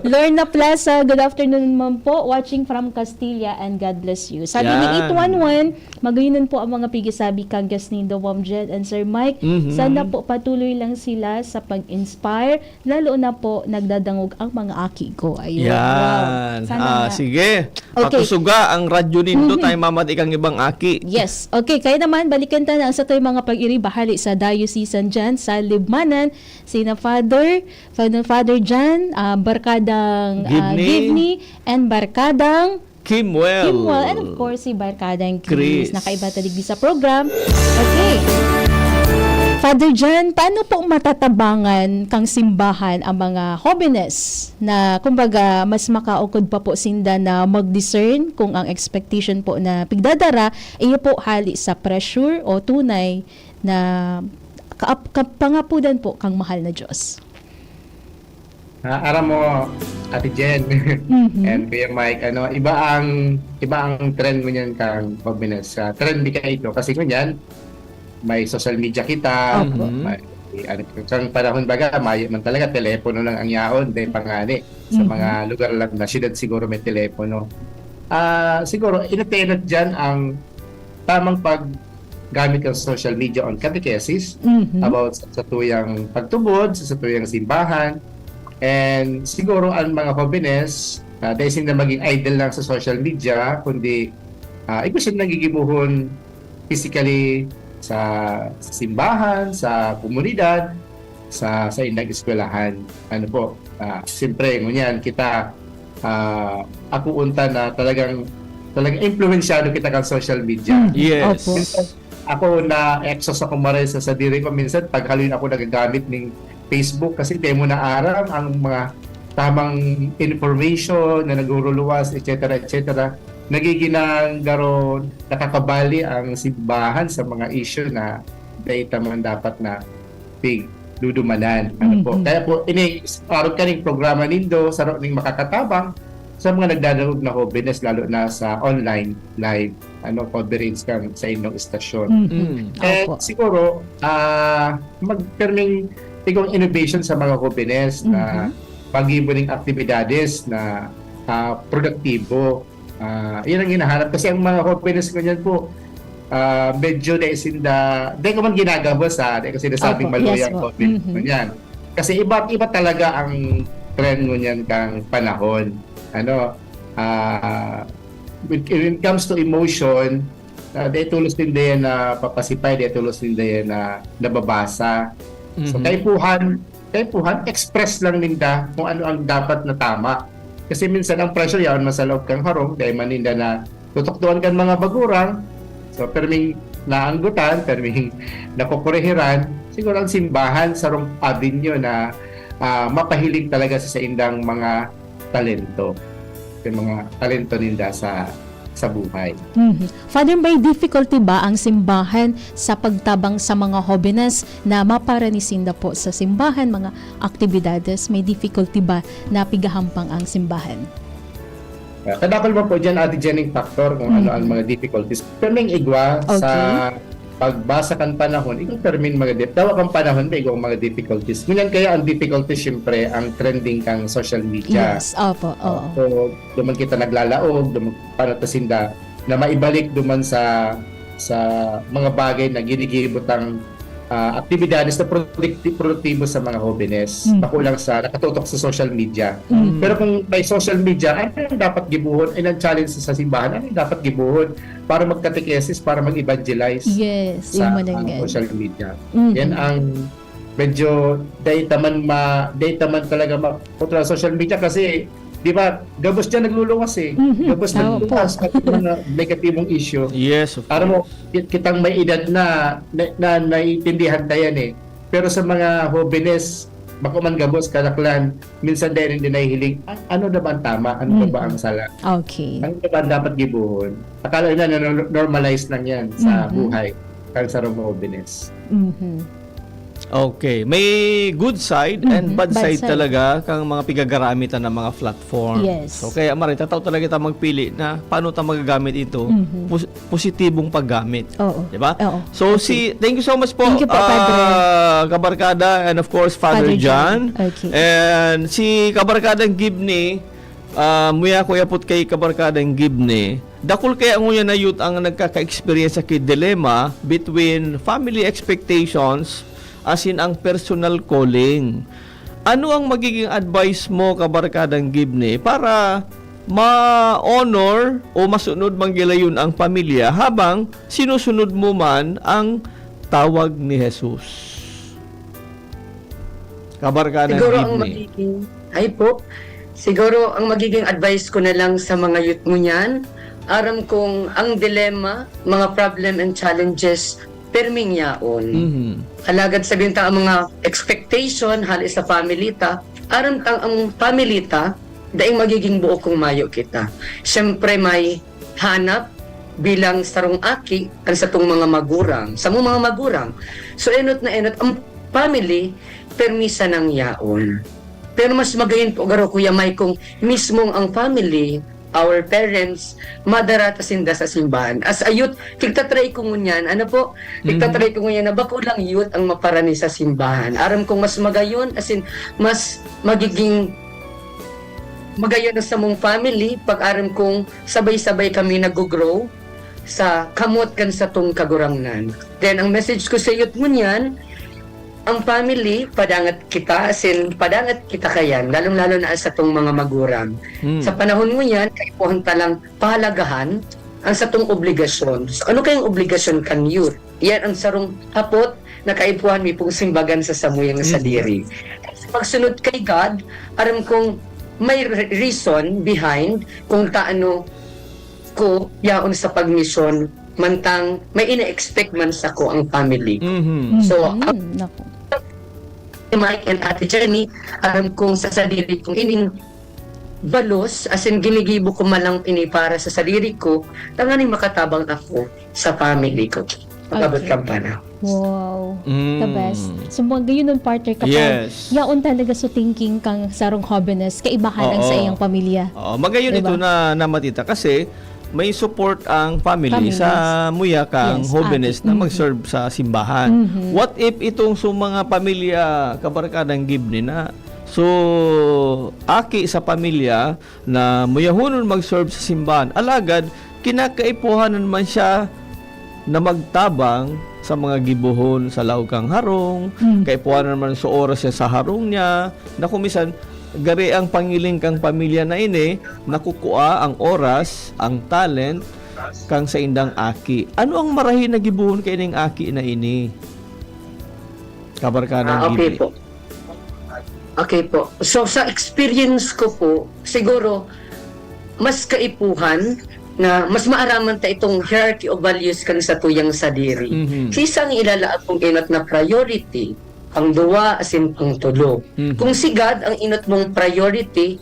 Lorna Plaza, good afternoon ma'am po. Watching from Castilla and God bless you. Sabi ni 811, magayon po ang mga pigisabi kang Gasnindo, Ma'am Jed and Sir Mike. Sana po patuloy lang sila sa pag-inspire, lalo na po nagdadangog ang mga aki ko. Ayun. Yan. Wow. Sige. Okay. Patusuga ang radyo nindo tayo mamad ikang ibang aki. Yes. Okay, kaya naman balikan ta na sa tayo mga pag-iri bahali sa diocesan dyan sa Libmanan, sina Father Jan, barkadang Givney and barkadang Kimwell. And of course si barkadang Chris. Nakaiba talig sa program. Okay. Father John, paano po matatabangan kang simbahan ang mga holiness na kumbaga mas makaukod pa po sinda na mag-discern kung ang expectation po na pigdadara iyo po hali sa pressure o tunay na kapangapudan po kang mahal na Diyos? Aram mo, Ate Jen and Kuya Mike, iba ang trend mo niyan kang holiness. Trendy ka ito kasi kunyan may social media kita, kang panahon baga, may man talaga telepono lang ang yaon, dahil pangani sa mga lugar lang na siyudad siguro may telepono. Siguro, inatenat dyan ang tamang paggamit ng social media on catechesis about sa tuyang pagtubod, sa tuyang simbahan, and siguro ang mga holiness, dahil sila maging idol lang sa social media, kundi ito siya nagigibuhon physically sa simbahan, sa komunidad, sa indang eskwelahan. Siyempre, ngunyan kita ako unta na talagang influensyado kita kang social media. Yes. Ako na exos ako maray sa diri ko minsan pag halin ako nagagamit ng Facebook kasi temo na aram ang mga tamang information na naguruluwas, etc. Nagiginang garon nakakabali ang simbahan sa mga issue na data man dapat na dudumanan. Kaya po araw kaning programa nindo sa ning makakatabang sa mga nagdadalog na holiness lalo na sa online live coverage kang sa inyong istasyon. And siguro magperming tigong innovation sa mga holiness na pag-ibuning aktibidades na produktibo. Yan ang hinahanap kasi ang mga holiness ganyan po medyo di ko man ginagabos di ko sinasabing maluyang holiness ganyan. Kasi iba talaga ang trend ngunyan kang panahon. When it comes to emotion, di tulos din din na papasipay, di tulos din din na nababasa. So kaipuhan, express lang ninda kung ano ang dapat na tama. Kasi minsan ang pressure yan, masalog kang harong, dahil maninda na tutuktuan kan mga bagurang, so perming naanggutan, perming nakukurehiran, siguro ang simbahan sa rong avenue na mapahilig talaga sa indang mga talento. Yung mga talento ninda sa sa buhay. Father, may difficulty ba ang simbahan sa pagtabang sa mga holiness na maparanisinda po sa simbahan, mga aktibidades? May difficulty ba na pigahampang ang simbahan? Kadakol mo po dyan, Ate Jenning, factor kung ano ang mga difficulties. Perming igwa sa pagbasa kan panahon, ikaw permin mga tawa kang panahon, may igwa mga difficulties. Ngunyan kaya ang difficulties, syempre, ang trending kang social media. Yes, opo, oo. So, duman kita naglalaog, duman panatasinda, na maibalik duman sa mga bagay na ginigibot ang aktibidades na produktibo sa mga holiness. Makulang sa nakatutok sa social media. Pero kung may social media, ano yung dapat gibuhon? Ay challenge sa simbahan, ano yung dapat gibuhon para magkatekesis, para mag-evangelize sa social media. Yan ang medyo dahil taman talaga maputra social media kasi di ba, gabos dyan nagluluwas Gabos nagluluwas at mga negatibong issue. Yes, of course. Mo, kitang may edad na naiintindihan tayo Pero sa mga holiness, makuman gabos, kadaklan, minsan dahil hindi nahihiling, ano na ba ang tama? Ano ba ang sala? Okay. Ano ba dapat gibuhon? Akala na normalize lang yan sa buhay kang sa holiness. Okay, may good side and bad side talaga kang mga pigagaramitan ng mga platform. Yes. So kaya Mari, tataw talaga ta magpili na paano ta magagamit ito, positibong paggamit. Oo. 'Di ba? Oo. So thank you so much po, Thank you po, Padre. Kabarkada, and of course Father John. Okay. And si Kabarkadang Gibney, muya kuya put kay Kabarkadang Gibney. Dakul kaya nguya na youth ang nagkaka-experience sa dilemma between family expectations as in ang personal calling. Ano ang magiging advice mo, Kabarkadang Gibney, para ma-honor o masunod manggilayon ang pamilya habang sinusunod mo man ang tawag ni Jesus? Kabarkadang Gibney. Siguro ang magiging advice ko na lang sa mga youth mo niyan, aram kong ang dilemma, mga problem and challenges perming yaon. Halagad sabihin ta ang mga expectation halis sa family ta, aram tang ang family ta daing magiging buo kong mayo kita. Siyempre may hanap bilang sarong aki ang sa tong mga magurang, sa mga magurang. So enot ang family permisa ng yaon. Pero mas magayon po garo Kuya Mike kung mismong ang family, our parents, madaratasinda sa simbahan. As a youth, tigtatry ko ngunyan. Tigtatry ko ngunyan na bako lang youth ang maparani sa simbahan. Aram kong mas magayon, as in, mas magiging magayon na sa mong family, pag aram kong sabay-sabay kami nag-grow sa kamot kan sa tong kagurangnan. Then, ang message ko sa youth ngunyan, ang family, padangat kita, as in, padangat kita kayan, lalong-lalo na sa tong mga magurang. Sa panahon mo yan, kaipuhan talang pahalagahan ang sa tong obligasyon. So, ano kayong obligasyon kan youth? Yan ang sarong hapot na kaipuhan may pong simbagan sa samuyang sa diri. Pagsunod kay God, aram kong may reason behind kung taano ko yaon sa pagmisyon, mantang may ina-expect man sa ko ang family. So, Mike and Ate Jenny, aram kong sa sarili kong ining balos, as in ginigibo ko malang ini para sa sarili ko, tanganing makatabang ako sa family ko. Magabot kampana. Wow. The best. So, magayon nun, partner, kapag yaon talaga so thinking kang sarong holiness, kaibahan ang sa iyang pamilya. Magayon ito na matita kasi may support ang family sa muya kang holiness na mag-serve sa simbahan. What if itong mga pamilya, Kabarkadang Gibney, na aki sa pamilya na muyahunon mag-serve sa simbahan, alagad kinakaipuhanan man siya na magtabang sa mga gibuhon sa laukang harong, kaipuhanan man sa oras siya sa harong niya, na kumisan gari ang pangiling kang pamilya na ini, nakukua ang oras, ang talent kang sa indang aki. Ano ang marahin na gibuhon kay ning aki na ini? Kabarkadang Gibney. Okay po. So sa experience ko po, siguro mas kaipuhan na mas maaraman ta itong hierarchy of values kan sa tuyang sadiri. Kisang ilalaag kong inot na priority ang duwa asin ang tulo. Kung si God ang inot mong priority,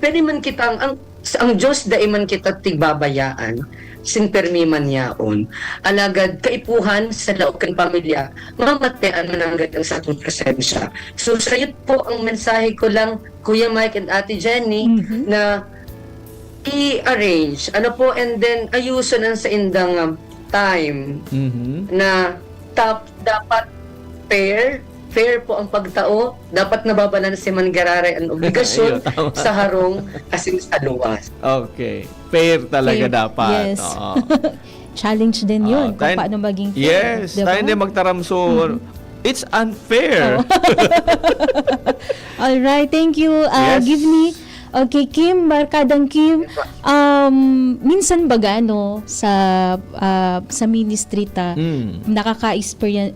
pwede man kitang ang Sa ang Diyos daiman kita tigbabayaan, sinpermi man yaon, alagad kaipuhan sa laog kan pamilya, mamatayaan mananggat ang sa atong presensya. So sayot po ang mensahe ko lang, Kuya Mike and Ate Jenny, na i-arrange, and then ayusan ang sa indang time na dapat fair po ang pagtao, dapat nababalanse man gararay ang obligasyon Ayun, tama. sa harong asin sa luwas. Okay. Fair talaga Fair. dapat. Yes. Oo. Challenge din yun kung tayo- paano maging fair. Yes, diba? tayo hindi magtaramso. It's unfair. Alright, thank you. Yes. Give me, okay, Kim, Barkadang Kim, minsan baga, no, sa ministry ta, nakaka-experience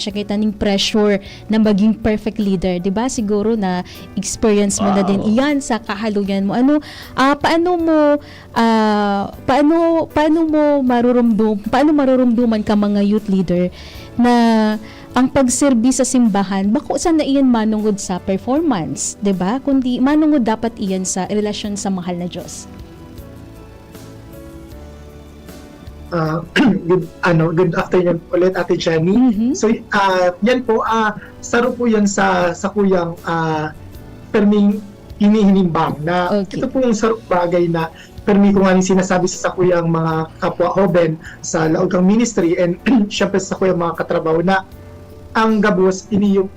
siya kita ng pressure na maging perfect leader. Diba? Siguro na experience mo na din iyan sa kahaluyan mo. Paano marurumduman ka mga youth leader na ang pagserbi sa simbahan, bako sa na iyan manungod sa performance, 'di ba? Kundi manungod dapat iyan sa relasyon sa mahal na Diyos. Good afternoon ulit, Ate Jenny. So yan po, saro po yan sa kuyang perming hinihinimbang na ito po yung sarong bagay na permi ko nga rin sinasabi sa kuyang mga kapwa hoben sa laogang ministry and syempre sa kuyang mga katrabaho na ang gabos iniyong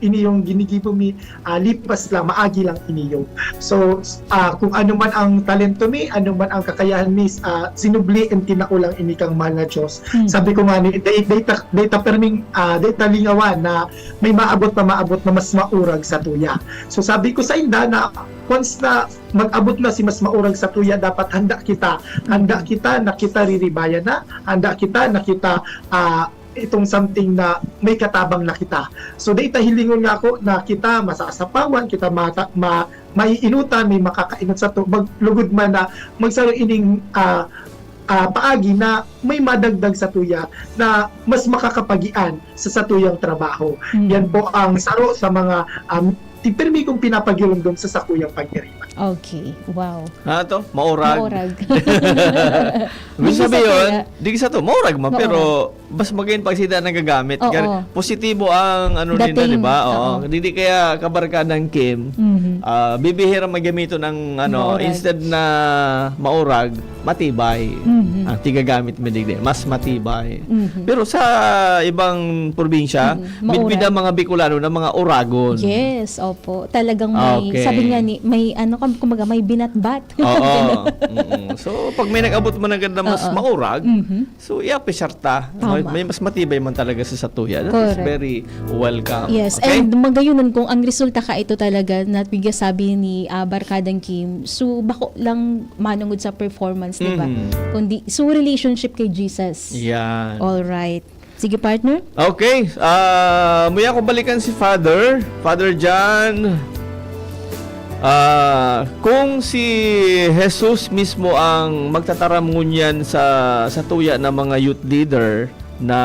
ginigibo mi lipas lang maagi lang iniyong. So kung ano man ang talento mi, ano man ang kakayahan mi, sinubli and tinaulang ini kang mahal na Diyos. Sabi ko nga ni data perming data lingawan na may maabot na mas maurag sa tuya. So sabi ko sa inda na once na mag-abot na si mas maurag sa tuya, dapat handa kita na kita riribayan na, handa kita na kita itong something na may katabang na kita. So data hilingon nga ako na kita masasapawan, kita maiinutan, may makakainot sa to, maglugod man na magsaro ining paagi na may madagdag sa tuya na mas makakapagian sa tuyang trabaho. Yan po ang saro sa mga tipirmi kong pinapagilong doon sa sakuyang pag-iriman. Okay, wow. To? Maurag. Ibig Di sa sabihin yun, tuya. di sa to, maurag man, pero mas magayon pag sila nagagamit. Oo. Positibo ang nila, Dating, di ba? oo. Hindi kaya kabarkadang Kim, bibihira magamito ng Maurag. instead na maurag, matibay. Tigagamit mo digdi, mas matibay. Pero sa ibang probinsya, Maurag. bida mga Bicolano na mga oragon. Yes, opo. Talagang may, Okay. sabi nga ni, may kumaga may binatbat. Oo. So, pag may nag-abot mo ng ganda mas Oo. maurag, so iapisarta. Tama. May mas matibay man talaga sa satuya. That is Correct. very welcome. Yes, Okay? and magayunan kung ang resulta ka ito talaga na bigya sabi ni Barkadang Kim, so bako lang manungod sa performance, di ba? Kundi so relationship kay Jesus. Yan. All right. Sige, partner. Okay. Muya ko balikan si Father John. Kung si Jesus mismo ang magtataramngunyan sa tuya ng mga youth leader na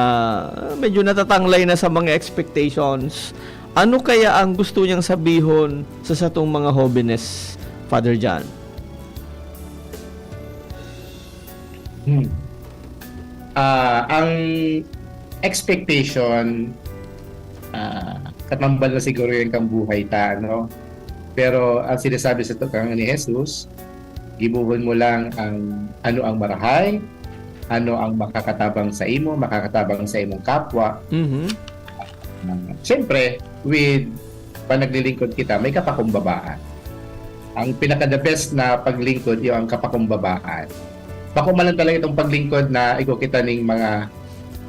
medyo natatanglay na sa mga expectations, ano kaya ang gusto niyang sabihon sa satong mga holiness, Father John? Ang expectation, katambal na siguro yung kang buhay ta, no? Pero ang sinasabi sa tukang ni Jesus, gibuhon mo lang ang ano ang marahay, ano ang makakatabang sa imo, makakatabang sa imong kapwa. Siyempre, with panaglilingkod kita, may kapakumbabaan. Ang pinaka-the best na paglingkod, yung ang kapakumbabaan. Bako man lang talaga itong paglingkod na ikaw kita ng mga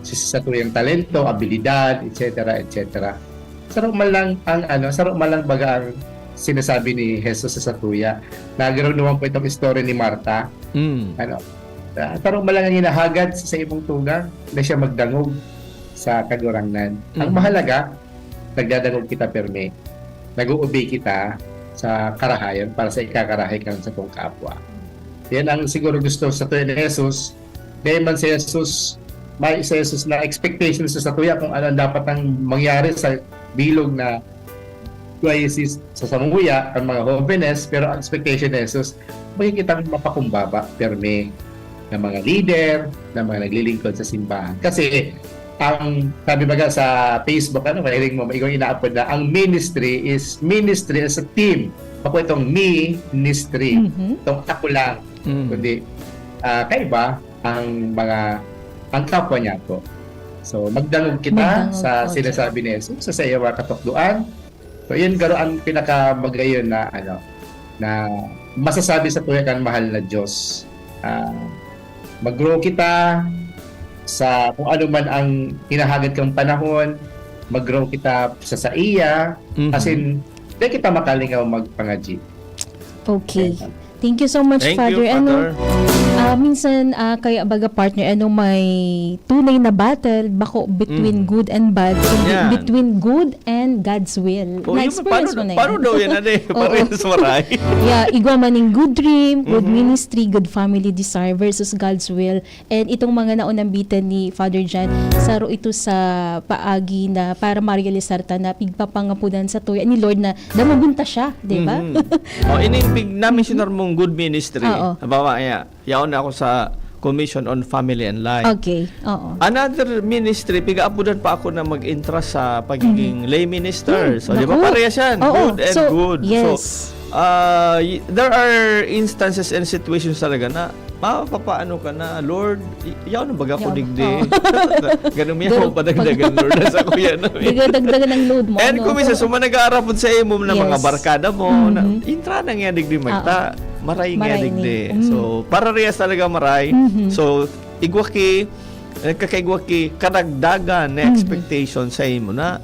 sa tuyang talento, abilidad, etc. etc. Sarap man lang sarap man lang baga ang sinasabi ni Jesus sa tuya. Nagkaroon naman po itong story ni Marta. Tarong man lang ang hinahagad sa imong tugang na siya magdangog sa kagurangnan. Ang mahalaga, nagdadangog kita perme. Nag-uubay kita sa karahayan para sa ikakarahay kang sa tong kapwa. Yan ang siguro gusto sa tuya ni Jesus. Dahil man si Jesus, may si Jesus na expectations sa tuya kung ano ang dapat ang mangyari sa bilog na diocese sa Samuya, ang mga jóvenes, pero ang expectation ni Jesus, makikita mo mapakumbaba, perme, ng mga leader, ng mga naglilingkod sa simbahan. Kasi, ang sabi baga sa Facebook, mahiling mo, ikaw ina-upload na, ang ministry is ministry as a team. Ako itong ministry. Itong ako lang. Kundi, kaiba ang kapwa niya po. So, magdangog kita sa sinasabi ni Jesus, sa iyo mga katukduan. So, yun garo ang pinakamagayon na na masasabi sa tuya kang mahal na Diyos. Mag-grow kita sa kung ano man ang hinahagad kang panahon, mag-grow kita sa iya, kasi di kita makalingaw magpangaji. Okay. Thank you so much, Father. Minsan, kaya baga partner, may tunay na battle bako between good and bad, between good and God's will. Na-experience mo na yan. Paano daw yan? Parehas maray. Yeah, igwa maning good dream, good ministry, good family desire versus God's will. And itong mga naunang bitan ni Father John, saro ito sa paagi na para ma-realisar ta na pigpapangapunan sa tuya ni Lord na damabunta siya, di ba? Inimpig namin sinar mong good ministry. Habawa, yaon ako sa Commission on Family and Life. Okay, oo. Another ministry, piga-apudan pa ako na mag-interest sa pagiging lay minister. So, di ba parehas yan? Good and good. Yes. So, there are instances and situations talaga na mapapaano ka na, Lord, yaw na baga ko digdi. Ganun yaw pa dagdagan, Lord, sa kuya namin. Dagdagan ng load mo. And kung minsan, nag-aarapod sa imo na mga barkada mo, intra na nga digdi magta, maray nga digdi. So, para riyas talaga maray. So, kakaigwaki, kadagdagan na expectation sa imo na,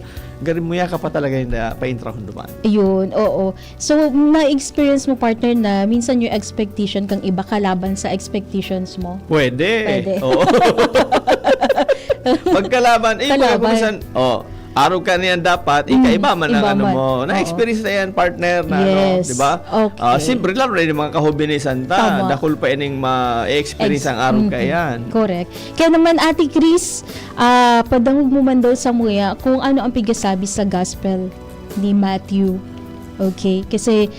garin mo ka pa talaga yung pa-intrahon duman. Ayun, oo. So, na-experience mo, partner, na minsan yung expectation kang iba kalaban sa expectations mo? Pwede. Oo. Magkalaban. Minsan, araw ka niyan dapat, ikaiba man ang mo. Na-experience na yan, partner, na di ba? Okay. Siyempre, lalo rin yung mga kahubinisan ta. Dakol pa ining ma-experience ang araw ka yan. Correct. Kaya naman, Ate Chris, padangog mo man daw sa muya kung ano ang pigasabi sa gospel ni Matthew. Okay? Kasi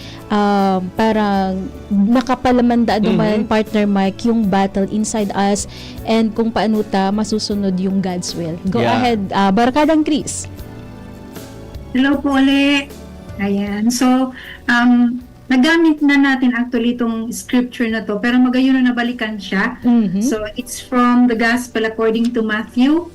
parang nakapalamanda naman, partner Mike, yung battle inside us and kung paano ta masusunod yung God's will. Go ahead, Barkadang Chris. Hello po ulit. Ayan. So, nagamit na natin actually itong scripture na to, pero magayon na nabalikan siya. So, it's from the Gospel according to Matthew,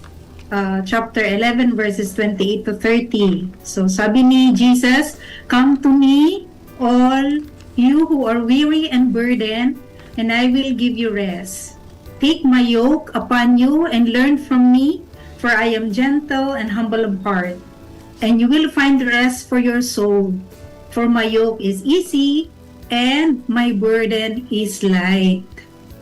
chapter 11 verses 28 to 30. So sabi ni Jesus, "Come to me, all you who are weary and burdened, and I will give you rest. Take my yoke upon you and learn from me, for I am gentle and humble of heart, and you will find rest for your soul. For my yoke is easy and my burden is light."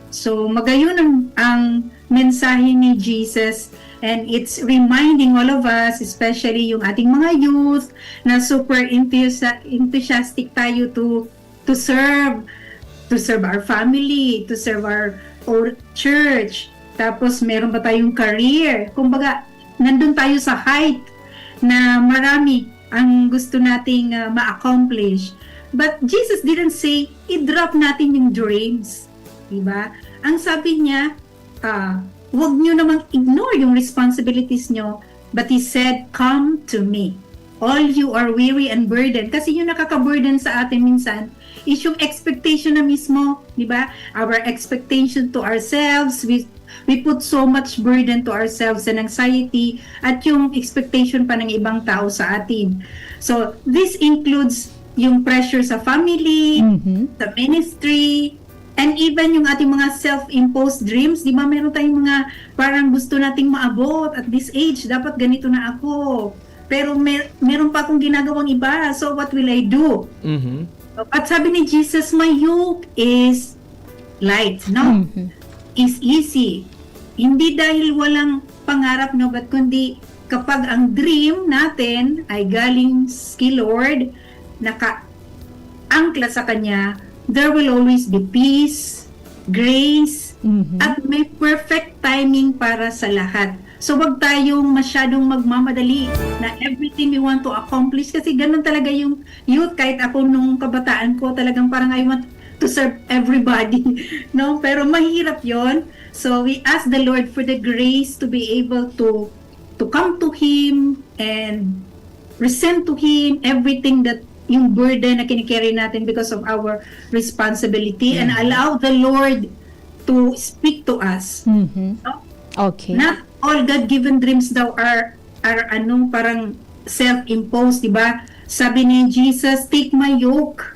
So magayon ang mensahe ni Jesus. And it's reminding all of us, especially yung ating mga youth, na super enthusiastic tayo to serve our family, to serve our church. Tapos meron pa tayong career. Kumbaga, nandun tayo sa height na marami ang gusto nating ma-accomplish. But Jesus didn't say, i-drop natin yung dreams. Diba? Ang sabi niya, huwag nyo namang ignore yung responsibilities nyo, but He said, "Come to me, all you are weary and burdened." Kasi yung nakaka-burden sa atin minsan is yung expectation na mismo, di ba? Our expectation to ourselves, we put so much burden to ourselves and anxiety, at yung expectation pa ng ibang tao sa atin. So, this includes yung pressure sa family, sa ministry, and even yung ating mga self-imposed dreams, di ba meron tayong mga parang gusto nating maabot at this age, dapat ganito na ako. Pero meron pa akong ginagawang iba, so what will I do? At sabi ni Jesus, my yoke is light, no? Is easy. Hindi dahil walang pangarap, no? But kundi kapag ang dream natin ay galing kay Lord, naka-angkla sa Kanya, there will always be peace, grace, at may perfect timing para sa lahat. So wag tayong masyadong magmamadali na everything we want to accomplish kasi ganun talaga yung youth. Kahit ako nung kabataan ko talagang parang I want to serve everybody, no? Pero mahirap yon. So we ask the Lord for the grace to be able to come to Him and present to Him everything that yung burden na kinikerry natin because of our responsibility, and allow the Lord to speak to us. No? Okay. Not all God-given dreams daw are parang self-imposed, di ba? Sabi ni Jesus, take my yoke,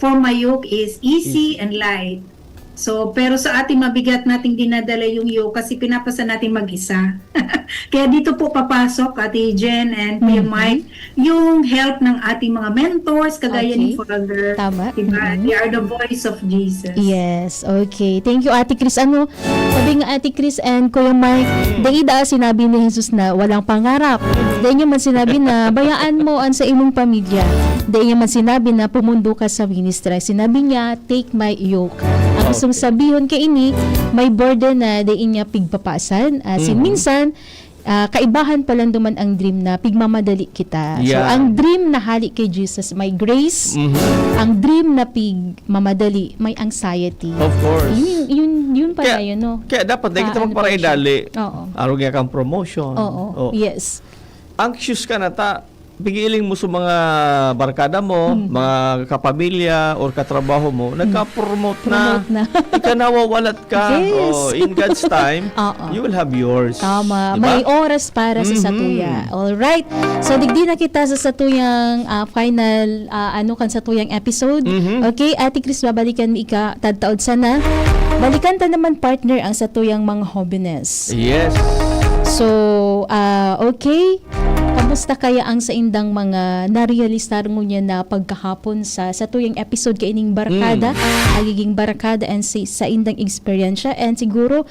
for my yoke is easy and light. So, pero sa ating mabigat nating dinadala yung yoke kasi pinapasa natin mag-isa. Kaya dito po papasok, Ate Jen and Kuya Mike, yung help ng ating mga mentors, kagaya ni Father. Tama. Diba? They are the voice of Jesus. Yes, okay. Thank you, Ate Chris. Sabi nga Ate Chris and Kuya Mike, daida sinabi ni Jesus na walang pangarap. Dahil niya man sinabi na bayaan mo ang sa imong pamilya. Dahil niya man sinabi na pumundo ka sa ministry. Sinabi niya, take my yoke. Ang isang sabihon kay ini, may burden na dahil niya pigpapasan. Minsan, kaibahan pa lang duman ang dream na pigmamadali kita. So, ang dream na hali kay Jesus, may grace. Ang dream na pigmamadali, may anxiety. Of course. Yun pala yun, no? Kaya dapat dahil kita magparaidali. Oo. Araw nga kang promotion. Oo. Yes. Anxious ka na pigiling mo sa mga barkada mo, mga kapamilya or katrabaho mo, nagka-promote na. Ika nawawalat ka. Yes. In God's time, you will have yours. Tama. Diba? May oras para sa satuya. Alright. So, digdi na kita sa satuyang final, kan satuyang episode. Okay, Ate Chris, babalikan mi ika, tadtaod sana. Balikan ta naman, partner, ang satuyang mga hobbiness. Yes. So, okay. Kamusta kaya ang sa indang mga narealistar mo niya na pagkahapon sa tuyang episode kay ining barkada, agiging barkada and sa indang eksperyensya, and siguro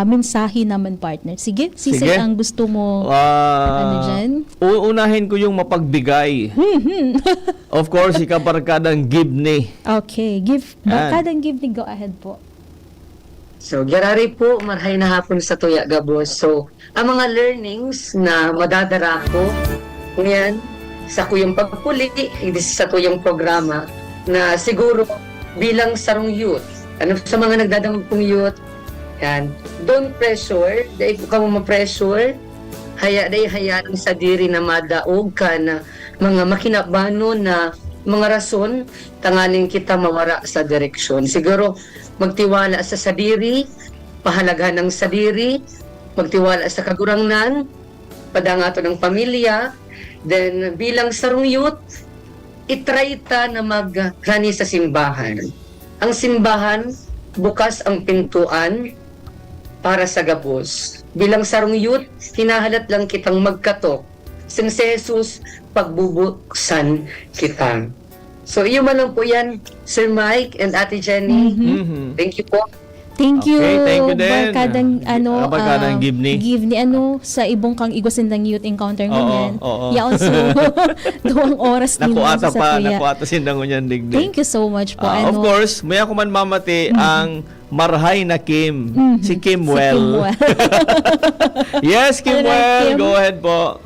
mensahe naman, partner. Sige. Ang gusto mo dyan? Uunahin ko yung mapagbigay. Of course, ika barkadang give ni. Okay, barkadang give ni. Go ahead po. So, garari po, marhay na hapon sa tuya, Gabos. So, ang mga learnings na madadara ko, ngayon, sa kuyang pagpuli, hindi sa tuyang programa, na siguro bilang sarong youth, sa mga nagdadangog pong youth, yan, don't pressure, dahil ko ka mo ma-pressure, hayaan sa diri na madaog ka na mga makinabano na mga rason, tanganin kita mawara sa direksyon. Siguro, magtiwala sa sadiri, pahalagahan ng sadiri, magtiwala sa kagurangnan, padangato ng pamilya, then bilang sarong youth, itry ta na magrani sa simbahan. Ang simbahan, bukas ang pintuan para sa Gabos. Bilang sarong youth, hinahalat lang kitang magkatok. Sin si Jesus, pagbubuksan kita. So, iyo man lang po yan, Sir Mike and Ate Jenny. Thank you po. Thank you. Okay, thank you din. Barkadang give ni sa ibong kang igwasin ng youth encounter ngunyan. Oo. Yaon so, duwang oras din Nakuata sa tuya. nakuata sindang ngunyan digdig. Thank you so much po. Of course, may ako man mamati ang marhay na Kim. Si Kim Well. Yes, Kim Well. Go ahead po.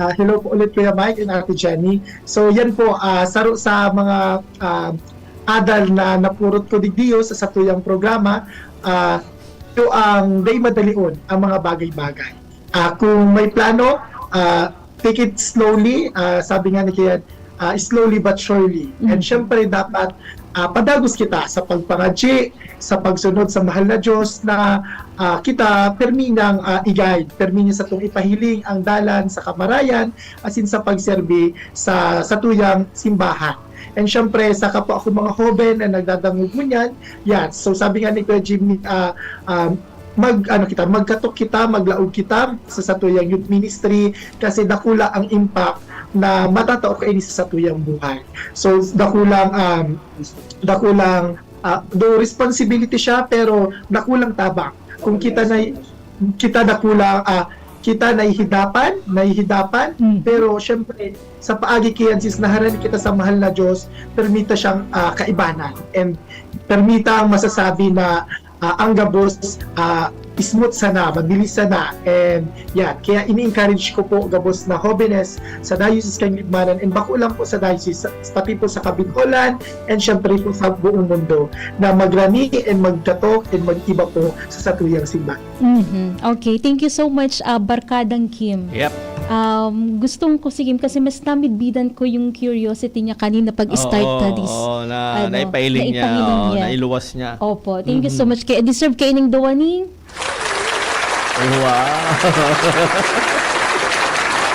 Hello po ulit, Kuya Mike and Ate Jenny. So yan po, saro sa mga adal na napurot ko digdiyo sa satuyang programa, ito ang day madalion ang mga bagay-bagay. Kung may plano, take it slowly, sabi nga ni Kian, slowly but surely. And syempre dapat padagos kita sa pagpangadji, sa pagsunod sa mahal na Diyos na kita perminang i-guide, perminya sa itong ipahiling ang dalan sa kamarayan asin sa pagserbi sa tuyang simbahan. And syempre, sa kapwa ako mga hoben na nagdadangog mo niyan, so sabi nga ni Kuya Jimmy, magkatok kita, maglaog kita sa satuyang youth ministry kasi dakula ang impact na matatao ka ini sa satuyang buhay. So dakulang do responsibility siya pero dakulang tabang. Kung kita dakulang kita nahihidapan, pero syempre sa paagi kiyan sis naharan kita sa mahal na Diyos, permita siyang kaibanan and permita ang masasabi na ang Gabos smooth sana, mabilis sana. And yan, kaya ini-encourage ko po gabos na Jóvenes sa Diocese kang Libmanan and bako lang po sa Diocese, pati po sa Kabingolan and syempre po sa buong mundo na magrani and magkatok and mag-iba po sa satuyang simbahan. Okay, thank you so much, Barkadang Kim. Yep. Gustong ko si Kim kasi mas namidbidan ko yung curiosity niya kanina pag-start this. Oo, naipahiling niya, nailuwas niya. Opo, thank you so much. Kaya deserve kayo ng dawaning. Wow.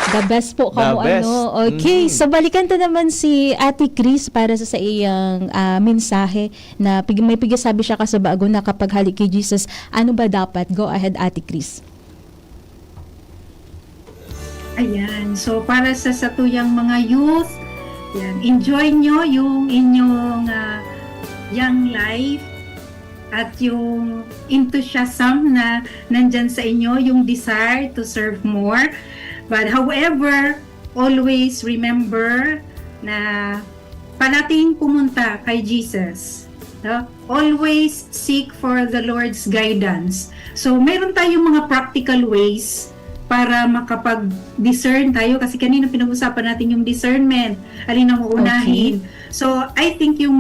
The best po kamo best. ano. Okay, so balikan ta naman si Ate Chris para sa iyang mensahe na may pigasabi siya kasi bago na kapag halik kay Jesus. Ano ba dapat? Go ahead, Ate Chris. Ayan. So, para sa satuyang mga youth, yan, enjoy nyo yung inyong young life at yung enthusiasm na nandyan sa inyo, yung desire to serve more. But however, always remember na parating pumunta kay Jesus. No? Always seek for the Lord's guidance. So, meron tayong mga practical ways para makapag-discern tayo kasi kanina pinag-usapan natin yung discernment, alin ang uunahin. Okay. So, I think yung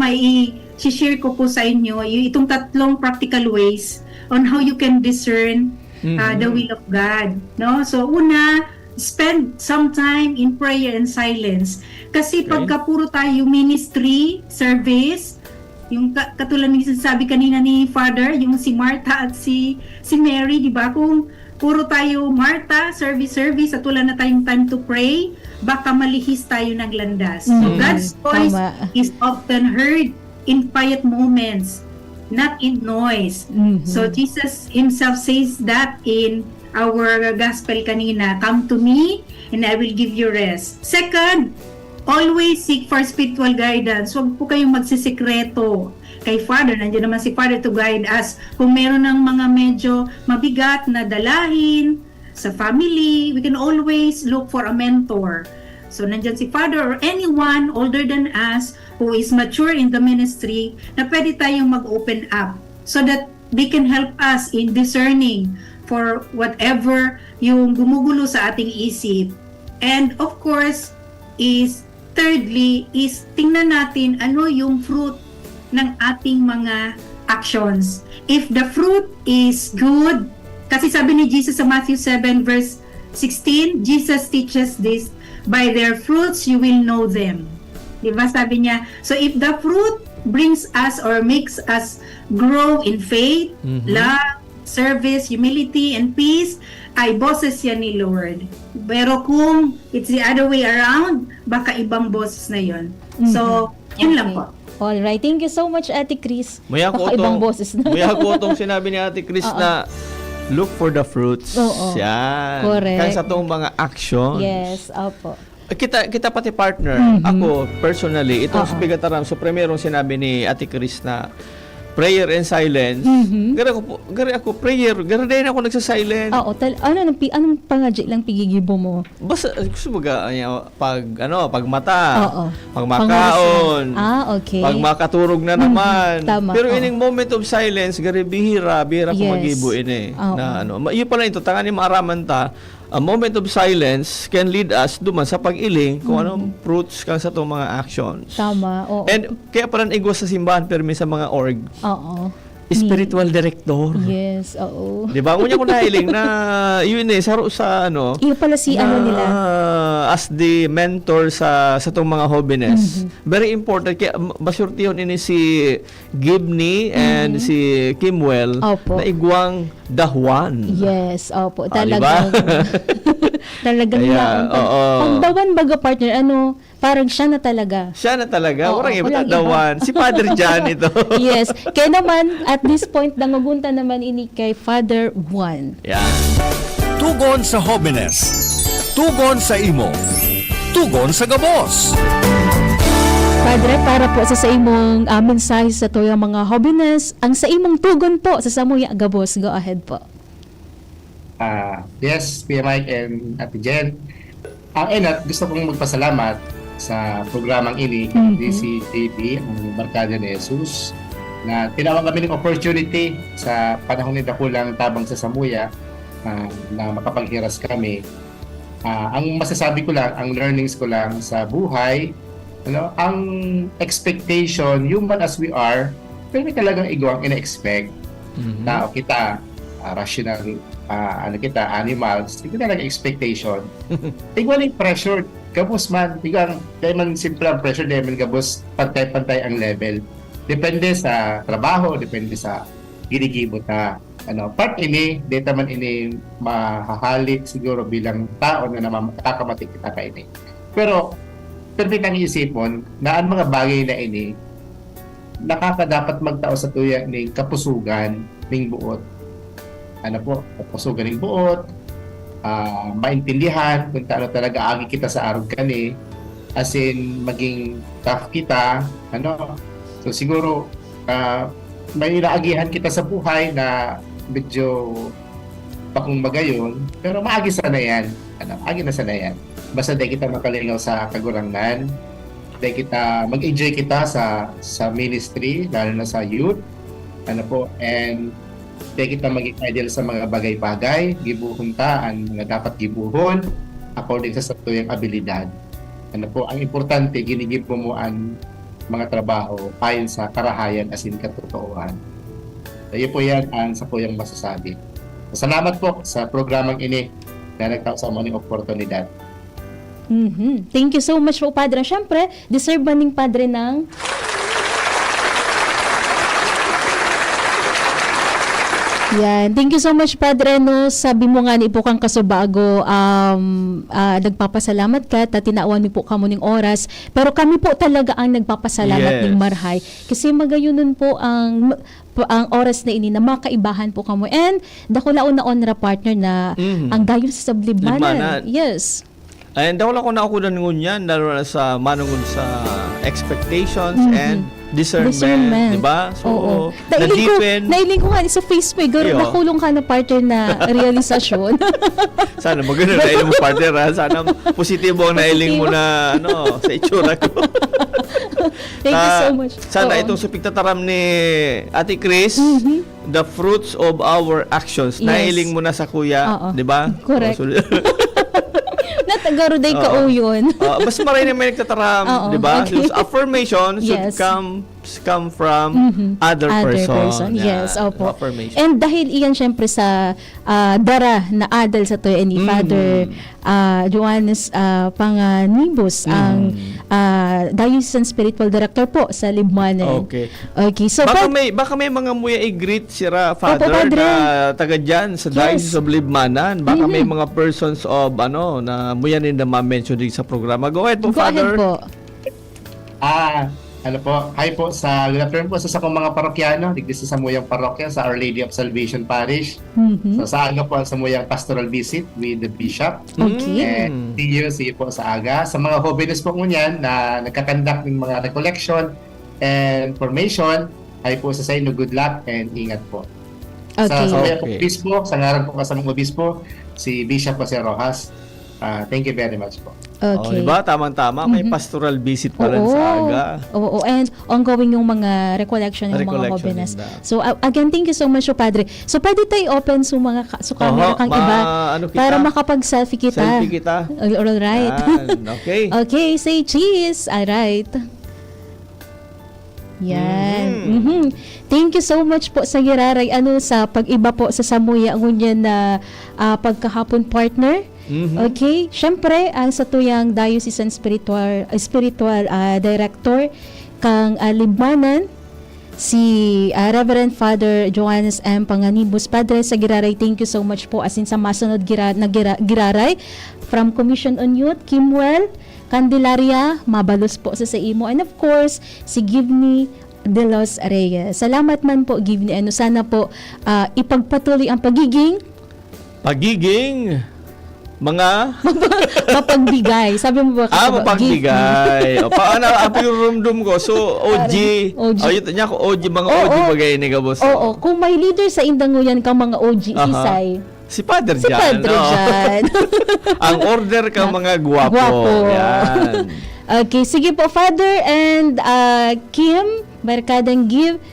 share ko po sa inyo yung itong 3 practical ways on how you can discern the will of God. No? So, una, spend some time in prayer and silence. Kasi pagka puro tayo ministry, service, yung katulad ng sinasabi kanina ni Father, yung si Martha at si Mary, di ba? Kung puro tayo Martha, service, at wala na tayong time to pray, baka malihis tayo ng landas. So God's voice is often heard in quiet moments, not in noise. So Jesus himself says that in our gospel kanina, come to me and I will give you rest. Second, always seek for spiritual guidance. Huwag po kayong magsisikreto kay Father. Nandiyan naman si Father to guide us. Kung meron ng mga medyo mabigat na dalahin sa family, we can always look for a mentor. So nandiyan si Father or anyone older than us who is mature in the ministry na pwede tayong mag-open up so that they can help us in discerning for whatever yung gumugulo sa ating isip. And of course, thirdly, tingnan natin ano yung fruit ng ating mga actions. If the fruit is good, kasi sabi ni Jesus sa Matthew 7 verse 16, Jesus teaches this, by their fruits you will know them. Diba sabi niya? So if the fruit brings us or makes us grow in faith, love, service, humility, and peace, ay boses yan ni Lord. Pero kung it's the other way around, baka ibang boses na yun. So, yun lang po. Alright, thank you so much, Ate Chris. Baka ibang boses na. Maya ko itong sinabi ni Ate Chris na look for the fruits. Yan. Correct. Kaya sa itong mga actions. Yes, opo. Kita pati partner, ako personally, itong Spigataram, so primerong sinabi ni Ate Chris na prayer and silence. Gari ako prayer, gari din ako nagsa-silent. Anong pangadya lang pigigibo mo? Basta gusto mo pag mata, pag makaon, okay. pag makaturog na naman. Tama, pero ining moment of silence, gari bihira ko magibo ini. Na iyo pala ito tangan ni maaraman ta. A moment of silence can lead us duman sa pag-iling kung anong fruits kang sa itong mga actions. Tama, oo. And kaya parang igwas sa simbahan permi sa mga org. Oo. Spiritual director. Yes, oo. Di ba? Ngunya ko nahiling na yun sa iyo pala si nila. As the mentor sa itong mga Jóvenes. Very important. Kaya basurtihon ini si Gibney and si Kimwell na igwang dahuan. Yes, opo. Talagang. Talagang pagdawan baga partner, parang siya na talaga. Walang iba dawan. Si Father John ito. Yes. Kaya naman, at this point, nangugunta naman ini kay Father Juan. Yeah. Tugon sa Jóvenes. Tugon sa imo. Tugon sa gabos. Padre, para po sa imong mensahe sa tuyang mga Jóvenes, ang sa imong tugon po sa Samuya Gabos. Go ahead po. Yes, Pia Mike and Ate Jen. Gusto kong magpasalamat sa programang ini, DCJB, ang Barkada ni Jesus, na tinawag kami ng opportunity sa panahon ni Dakulang Tabang sa Samuya na makapaghiras kami. Ang masasabi ko lang, ang learnings ko lang sa buhay, ang expectation, human as we are, pero talagang ego ang ina-expect. Tao kita, rational, kita, animals, hindi talaga expectation. Igual yung pressure, gabos man, igual, dahil man simple ang pressure, dahil man gabos, pantay-pantay ang level. Depende sa trabaho, depende sa ginigibot na part ini, data man ini mahahalik siguro bilang tao na makakamatik kita ka ini. Pero perfect ang isipon na ang mga bagay na ini nakakadapat magtao sa tuya ng kapusugan ng buot. Kapusugan ng buot, maintindihan kung taano talaga agi kita sa araw kani, as in maging tough kita, so siguro may inaagihan kita sa buhay na medyo pakong magayon, pero maagi sana yan. Agi na sana yan. Basta di kita makalingaw sa kagurangan, di kita mag-enjoy kita sa ministry, lalo na sa youth, and di kita maging ideal sa mga bagay-bagay, gibuhon ta ang mga dapat gibuhon according sa tuyang abilidad. Ang importante, ginigib mo ang mga trabaho ayon sa karahayan as in katotooan. Iyo po yan ang sa po yung masasabi. Salamat po sa programang ini na nagtao sa mga oportunidad. Thank you so much po, Padre. Siyempre, deserve man ng Padre ng yan. Thank you so much, Padre. No, sabi mo nga ni po kang kasubago, nagpapasalamat ka, tinaawan mo po kamo ng oras. Pero kami po talaga ang nagpapasalamat ng marhay. Kasi magayunon po ang oras na ini na makaibahan po kamo. And dakulaon na onra partner na ang dayon sa Sablibmanan. Yes. And dahil ako na ngunyan, lalo na sa manungon sa expectations and discernment. Diba? So, nailing ko nga sa Facebook, nakulong ka na partner na realisasyon. Sana maganda na iling mo partner, ha? Sana positibo ang nailing mo na sa itsura ko. Thank you so much. Sana itong sa pigtataram ni Ate Chris, the fruits of our actions, nailing mo na sa kuya, di ba? Correct. Natagaro day ka yun. Mas maray na may nagtataram, di ba? Okay. So, affirmation should come from other person. Yes, opo. And dahil iyan syempre sa dara na adal sa to ni Father Johannes Panganibus, ang Diocesan Spiritual Director po sa Libmanan. Okay. So baka may mga muya i-greet sira Father na taga dyan sa Diocese of Libmanan. Baka may mga persons of na muya din na ma-mention din sa programa. Go ahead po, Father. Go ahead po. Hi po sa good afternoon po sa akong mga parokyano, digdi sa Samuyang Parokya sa Our Lady of Salvation Parish. So sa aga po ang Samuyang Pastoral Visit with the Bishop. Okay. And see you po sa aga. Sa mga jóvenes po ngunyan na nagkakandak ng mga recollection and formation, ay po sa inyo good luck and ingat po. Okay. Sa Samuyang Obispo, sa ngaran po kasamang Obispo, si Bishop Jose Rojas. Thank you very much po. Okay. Diba? Tamang-tama. May pastoral visit pa rin sa aga. Oo. And ongoing yung mga recollection ng mga jóvenes. So, again, thank you so much, Padre. So, pwede tayo open sa mga camera kang iba para makapag-selfie kita. Selfie kita. Alright. Okay. Okay, say cheese. Alright. Yan. Thank you so much po sa Giraray. Sa pag-iba po sa Samuya ngunyan na pagkahapon partner. Okay, syempre ang sa tuyang Diocesan Spiritual Director kang Libmanan si Reverend Father Johannes M. Panganibus. Padre sa Giraray, thank you so much po asin sa masunod Giraray from Commission on Youth, Kimwell Candelaria, mabalos po sa imo, and of course si Givni de los Reyes. Salamat man po Givni, sana po ipagpatuloy ang pagiging mga mapagbigay. Sabi mo ba? Mapagbigay. Paano ang pinurumdum ko? So, OG. Ayun niya ko, OG, mga OG bagay ni Gabos. Oo. Kung may leader sa Indanguyan kang mga OG, isay. Si Padre Jan. Jan. Ang order kang mga gwapo. Yan. Okay, sige po, Father and Kim, Barkadang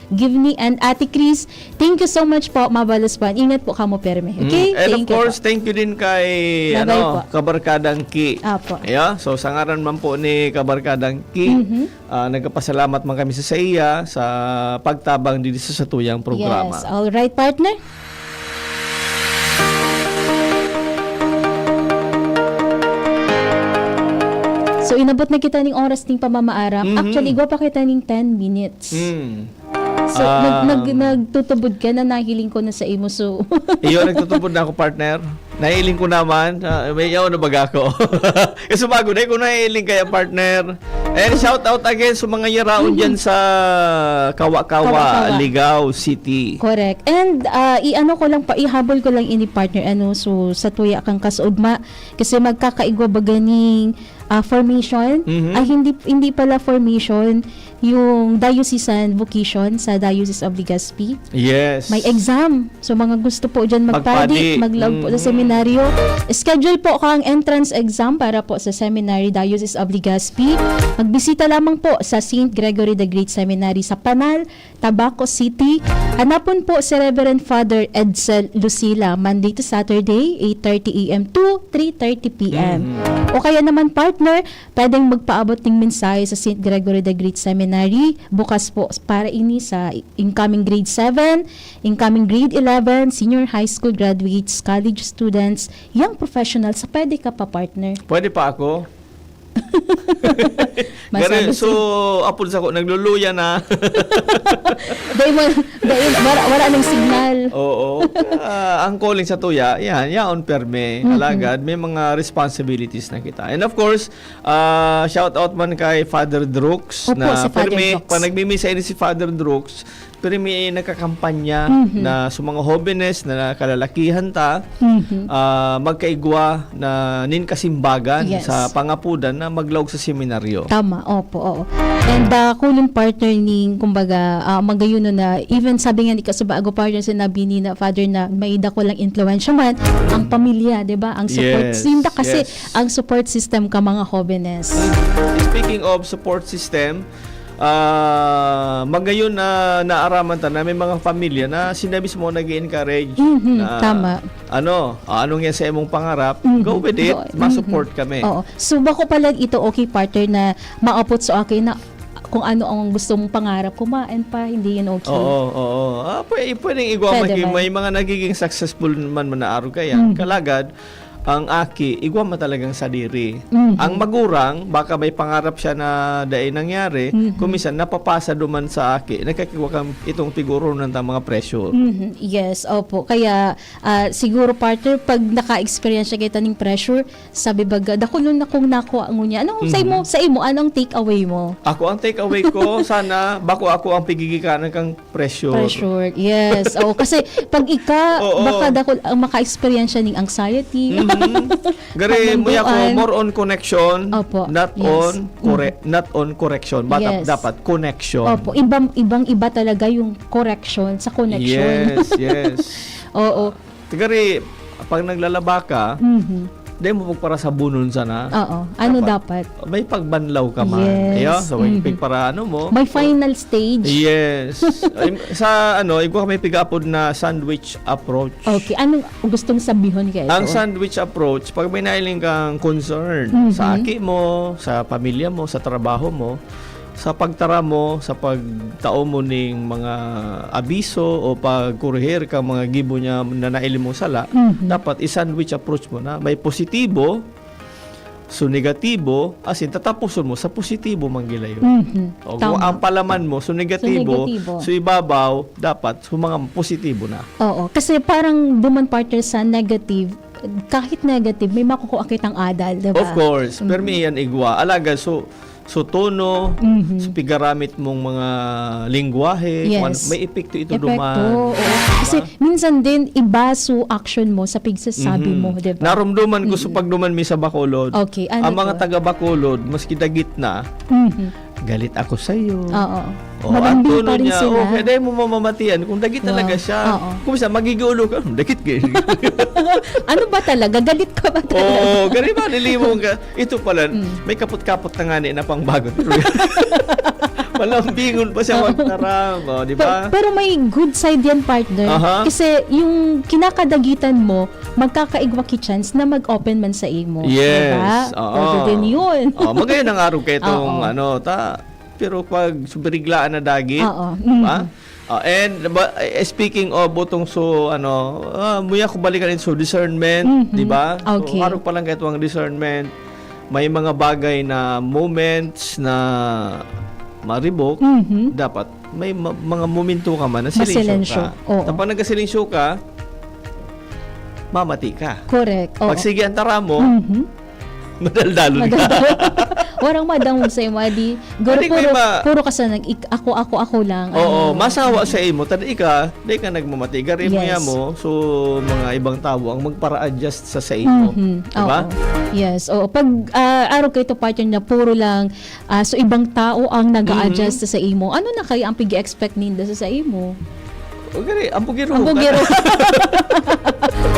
Givni, and Ate Chris, thank you so much po, mabalos po. Ingat po kamo perme. Okay? And Thank of course, you po. thank you din kay Bye-bye po. Kabarkadang Ki. Apo. Yeah, so sa ngaran man po ni Kabarkadang Ki, nagpasalamat man kami sa iya sa pagtabang dito sa satuyang programa. Yes, all right, partner. So inabot na kita ning oras ning pamamaarap. Actually, igwa pa kita ning 10 minutes. So nagtutubod ka na, nahiling ko na sa imo. So Iyo, nagtutubod na ako, partner. Nahiling ko naman. May yaw na baga ako. Kasi bago na kung nahiling kaya, partner. And shout out again sa mga yaraon dyan sa Kawa-Kawa, Ligao City. correct. And ihabol ko lang ini partner so sa tuya kang kasugma kasi magkakaigwa ba ganing formation ay hindi pala formation yung diocesan vocation sa Diocese of Legazpi. Yes. May exam. So mga gusto po dyan Magpadi. magpadi, maglaog po sa seminaryo. Schedule po ka ang entrance exam para po sa Seminary Diocese of Legazpi. Magbisita lamang po sa St. Gregory the Great Seminary sa Panal, Tabaco City. Hanapon po si Reverend Father Edsel Lucila, Monday to Saturday, 8:30 a.m. to 3:30 p.m. O kaya naman partner, pwedeng magpaabot ng mensahe sa St. Gregory the Great Seminary. Bukas po para ini sa incoming grade 7, incoming grade 11, senior high school graduates, college students, young professionals. Pwede ka pa, partner. Pwede pa ako? Masabi So, apod sa ko, nagluluya na. wala ng signal. Oo. Ang calling sa tuya, yaon perme, alagad, may mga responsibilities na kita. And of course, shout out man kay Father Drooks Opo, na si Father perme, Drooks. pag nagmimisa ini si Father Drooks, pero may nakakampanya na sa mga jóvenes na kalalakihan ta, magkaigwa na ninkasimbagan Yes. sa pangapudan na maglawag sa seminaryo. Tama, opo, oo. And kuling partner ni, kumbaga, magayuno na, even sabi nga ni Kasubago partner, sinabi ni na Father na may dako lang influensya man, ang pamilya, di ba? Ang support Yes, system, kasi yes. ang support system ka mga jóvenes. Speaking of support system, magayon na naaraman ta na may mga pamilya na sinabi mo nag-encourage na Tama. anong yan sa imong pangarap, go with it, ma-support kami. Oo. So, bako pala ito, okay, partner, na maapot sa akin na kung ano ang gusto mong pangarap, kumain pa, hindi yun okay. Oo. Pwedeng igwa Pwede ba? may mga nagiging successful man manaaro kaya. Kalagad, ang aki, igwa mo talagang sadiri. Ang magurang, baka may pangarap siya na dahil nangyari, kumisan napapasa duman sa aki, nagkakiwa kang itong figuro ng mga pressure. Yes, opo. Kaya siguro partner, pag naka-experience siya kita ng pressure, sabi baga, dako nun na kung nakuha ang ngunya. Anong sa imo, anong take away mo? Ako ang take away ko, sana bako ako ang pigigikanan kang pressure. Pressure, yes. Oo, kasi pag Oo. baka dako ang maka-experience siya ng anxiety. Gari mo ako Kamunduan. more on connection, Opo, not yes. not on correction, but Yes. dapat connection. Opo, ibang-iba talaga yung correction sa connection. Yes. Oo. Gari pag naglalaba ka, dahil mo para sa bunon sana. Oo. Ano dapat? May pagbanlaw ka man. Yes. Ayo, so para mo. May final stage. Yes. Sa igwa kami pigapod na sandwich approach. Okay, anong gustong sabihin kayo? Ang sandwich approach, pag may nailing kang concern sa aki mo, sa pamilya mo, sa trabaho mo, sa pagtara mo, sa pagtao mo ning mga abiso o pagkurihir ka mga gibo niya na naili mo sala, dapat i-sandwich approach mo na may positibo, so negatibo, asin tatapuson mo sa positibo manggilayo. O kung ang palaman mo, so negatibo, so ibabaw, dapat so mga positibo na. Oo, kasi parang duman partner sa negative, kahit negative, may makukuha kitang adal, diba? Of course, pero may yan igwa. Alaga, so tono, so pigaramit mong mga lingwahe, Yes. kung ano, may epekto ito Epekto, duman. oo. Kasi minsan din, iba so action mo sa pigsasabi mo, diba? Narumduman ko sa pagduman mi sa Bacolod. Okay, ano ang mga to? taga Bacolod, maski dagit na, galit ako sa iyo. Oo. Oh, Malambing pa rin niya, sila. okay, dahil mo mamamatian. Kung dagit talaga Wow. siya, Oo. kung isa, magigulo ka, dagit ka. Ano ba talaga? Galit ka ba talaga? Oo, ganun ba, nilimong ka. Ito pala, may kapot-kapot na nga na pang bago. Malambingon pa siya magtarang. O, di ba? Pero may good side yan, partner. Aha. Kasi yung kinakadagitan mo, magkakaigwaki chance na mag-open man sa imo. Yes. Diba? Oo. Pwede din yun. Magayon ang araw kayo itong, Oo. pero pag subiriglaan na dagit, Oo. ba? Speaking of butong muya ko balikan so discernment, di ba? Okay. So, araw pa lang kayo ang discernment. May mga bagay na moments na maribok, dapat may mga momento ka man na silensyo Masilensyo. ka. Oo. Kapag nagsilensyo ka, mamati ka. Correct. Oo. Pag sige ang tara mo, madaldalo ka. Warang madangog sa imo, adi. Guro Hindi ko puro ka sa ako lang. Oo, masawa sa imo. Tada di ka nagmamati. Gari mo Yes. ya mo. So, mga ibang tao ang magpara-adjust sa imo. Diba? Oo. Yes. Oo. Pag araw kayo to partner na puro lang so ibang tao ang nag-a-adjust sa imo. Ano na kayo ang pigi-expect ninda sa imo? O gari, ang bugiro. Bugiro.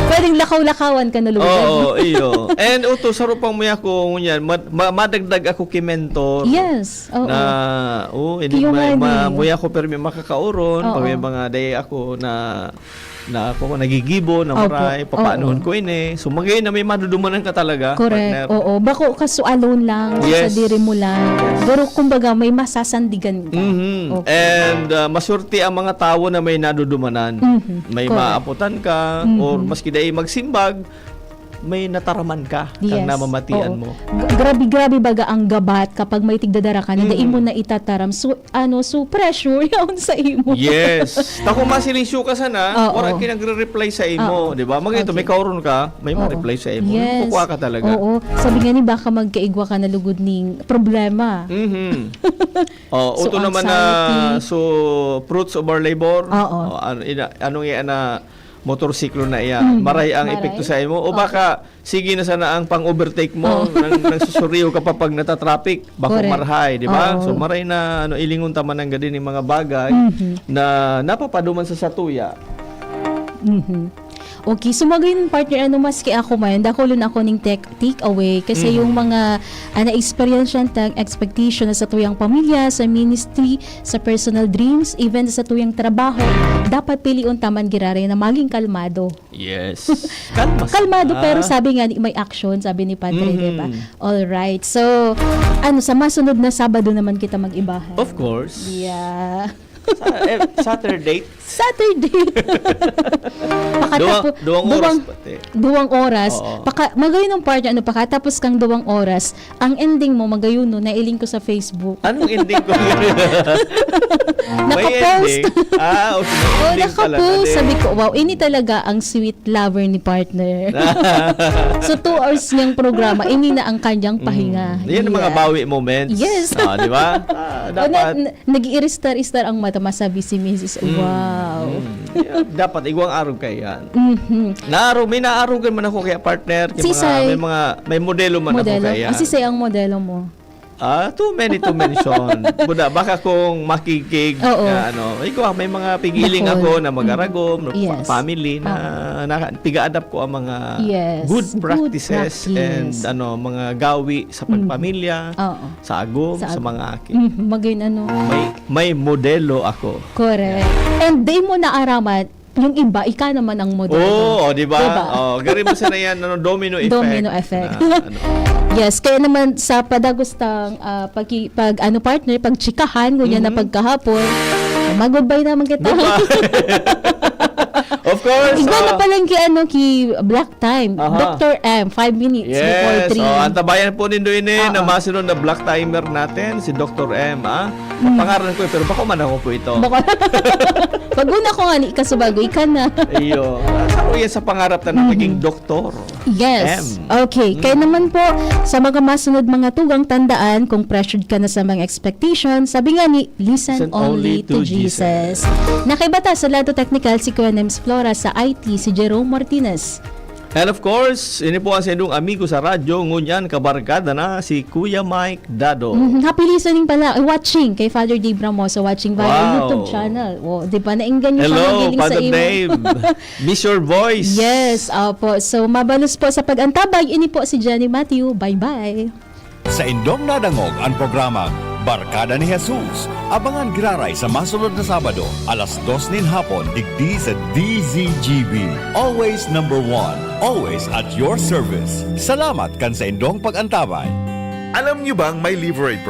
Pwedeng lakaw-lakawan ka na lugar. Oo, iyo. And uto, sarupang mo ko ngunyan, madagdag ako ki mentor. Yes. Oo. Na, hindi Kiyungan muya ko pero may makakauron. Oo. Pag may mga day ako na ako nagigibo, na maray, Opo. papaanoon ko ini. So, magayon na may madudumanan ka talaga. Correct. Partner. Oo. Bako kaso alone lang Yes. sa diri mo lang. Pero kumbaga may masasandigan ka. Okay. And masurti ang mga tao na may nadudumanan. May Correct. maaputan ka or maski dahil magsimbag, may nataraman ka kang namamatian Oo. mo. Grabe baga ang gabat kapag may tigdadara ka na dai mo na itataram. So pressure yaon sa imo. Yes. Tako masilisyo ka sana, Oo. wala kinagre-reply sa imo, di ba? Magito may kauron ka, may ma-reply sa imo. Yes. Kukuha ka talaga. Oo. Sabi nga ni baka magkaigwa ka na lugod ning problema. So, Uto naman na fruits of our labor. Oo. Anong yan na motorsiklo na iyan. Maray ang Maray. epekto sa imo. O baka, sige na sana ang pang-overtake mo. Nang susuriyo ka pa pag natatraffic. Bako Correct. marhay, di ba? Oo. So, maray na ilingon taman ng gadin ng mga bagay na napapaduman sa satuya. Okay, so magayon partner, maski ako man, dakulon ako ning take away kasi yung mga na-experience yan expectation na sa tuyang pamilya, sa ministry, sa personal dreams, even sa tuyang trabaho, dapat piliun taman girare na maging kalmado. Yes. Kalmado pero sabi nga may action, sabi ni Padre, di ba? All right. So, sa masunod na Sabado naman kita mag-ibahan. Of course. Yeah. Saturday. Duwang oras. Oo. Magayon ng partner, pakatapos kang 2 oras, ang ending mo, magayon no, nailing ko sa Facebook. Anong ending ko? May Nakapost. ending? Okay. Nakapost. Sabi ko, wow, ini talaga ang sweet lover ni partner. So, 2 hours niyang programa, ini na ang kanyang pahinga. Yan ang mga bawi moments. Yes. Di ba? Dapat. Nag-i-star-star ang mata, masabi si Mrs. Wow. Dapat igwang araw kayo yan. May naaraw man ako kaya partner. Sisay. May modelo man ako kaya. Ang sisay ang modelo mo. Too many to mention. Buda, baka kung makikig, ikaw, may mga pigiling ako na mag-aragom, Yes. family, na piga-adapt ko ang mga good practices and mga gawi sa pagpamilya, sa agom, sa mga akin. Magayon May modelo ako. Correct. And di mo naaraman, yung iba, ika naman ang modelo. Oo, di ba? Diba? Gari mo sana yan, domino effect. Domino effect. Yes, kaya naman sa padagustang partner, pagchikahan, ganyan na pagkahapon, mag-goodbye naman kita. Of course. Iba na palang ki Black Time. Dr. M, 5 minutes before 3. Antabayan po nindo ini na masunod na black timer natin, si Dr. M. Pangaran ko pero bako man ako po ito. Pag una ko nga ni ikasubago, ika na. Iyo. Saro yan sa pangarap na naging doktor. Yes. Okay. Kaya naman po, sa mga masunod mga tugang tandaan, kung pressured ka na sa mga expectations, sabi nga ni, listen only to Jesus. Nakibata sa Lado Technical si Kuya Nems Flora, sa IT si Jerome Martinez. And of course, ini po ang sa inyong amigo sa radyo, ngunyan kabarkada na si Kuya Mike Dado. Happy listening pala, watching kay Father Dave Ramosa, watching via Wow. YouTube channel. Oh, di ba nainggan niyo siya Hello, magiling sa Father imo? Dave. Miss your voice. Yes, po. So mabalos po sa pag-antabay. Ini po si Jenny Matthew. Bye-bye. Sa indong nadangog ang programang Barkada ni Jesus. Abangan giraray sa masunod na Sabado, alas 2 nin hapon, digdi sa DZGB. Always number one, always at your service. Salamat kan sa indong pag-antabay. Alam niyo bang may livery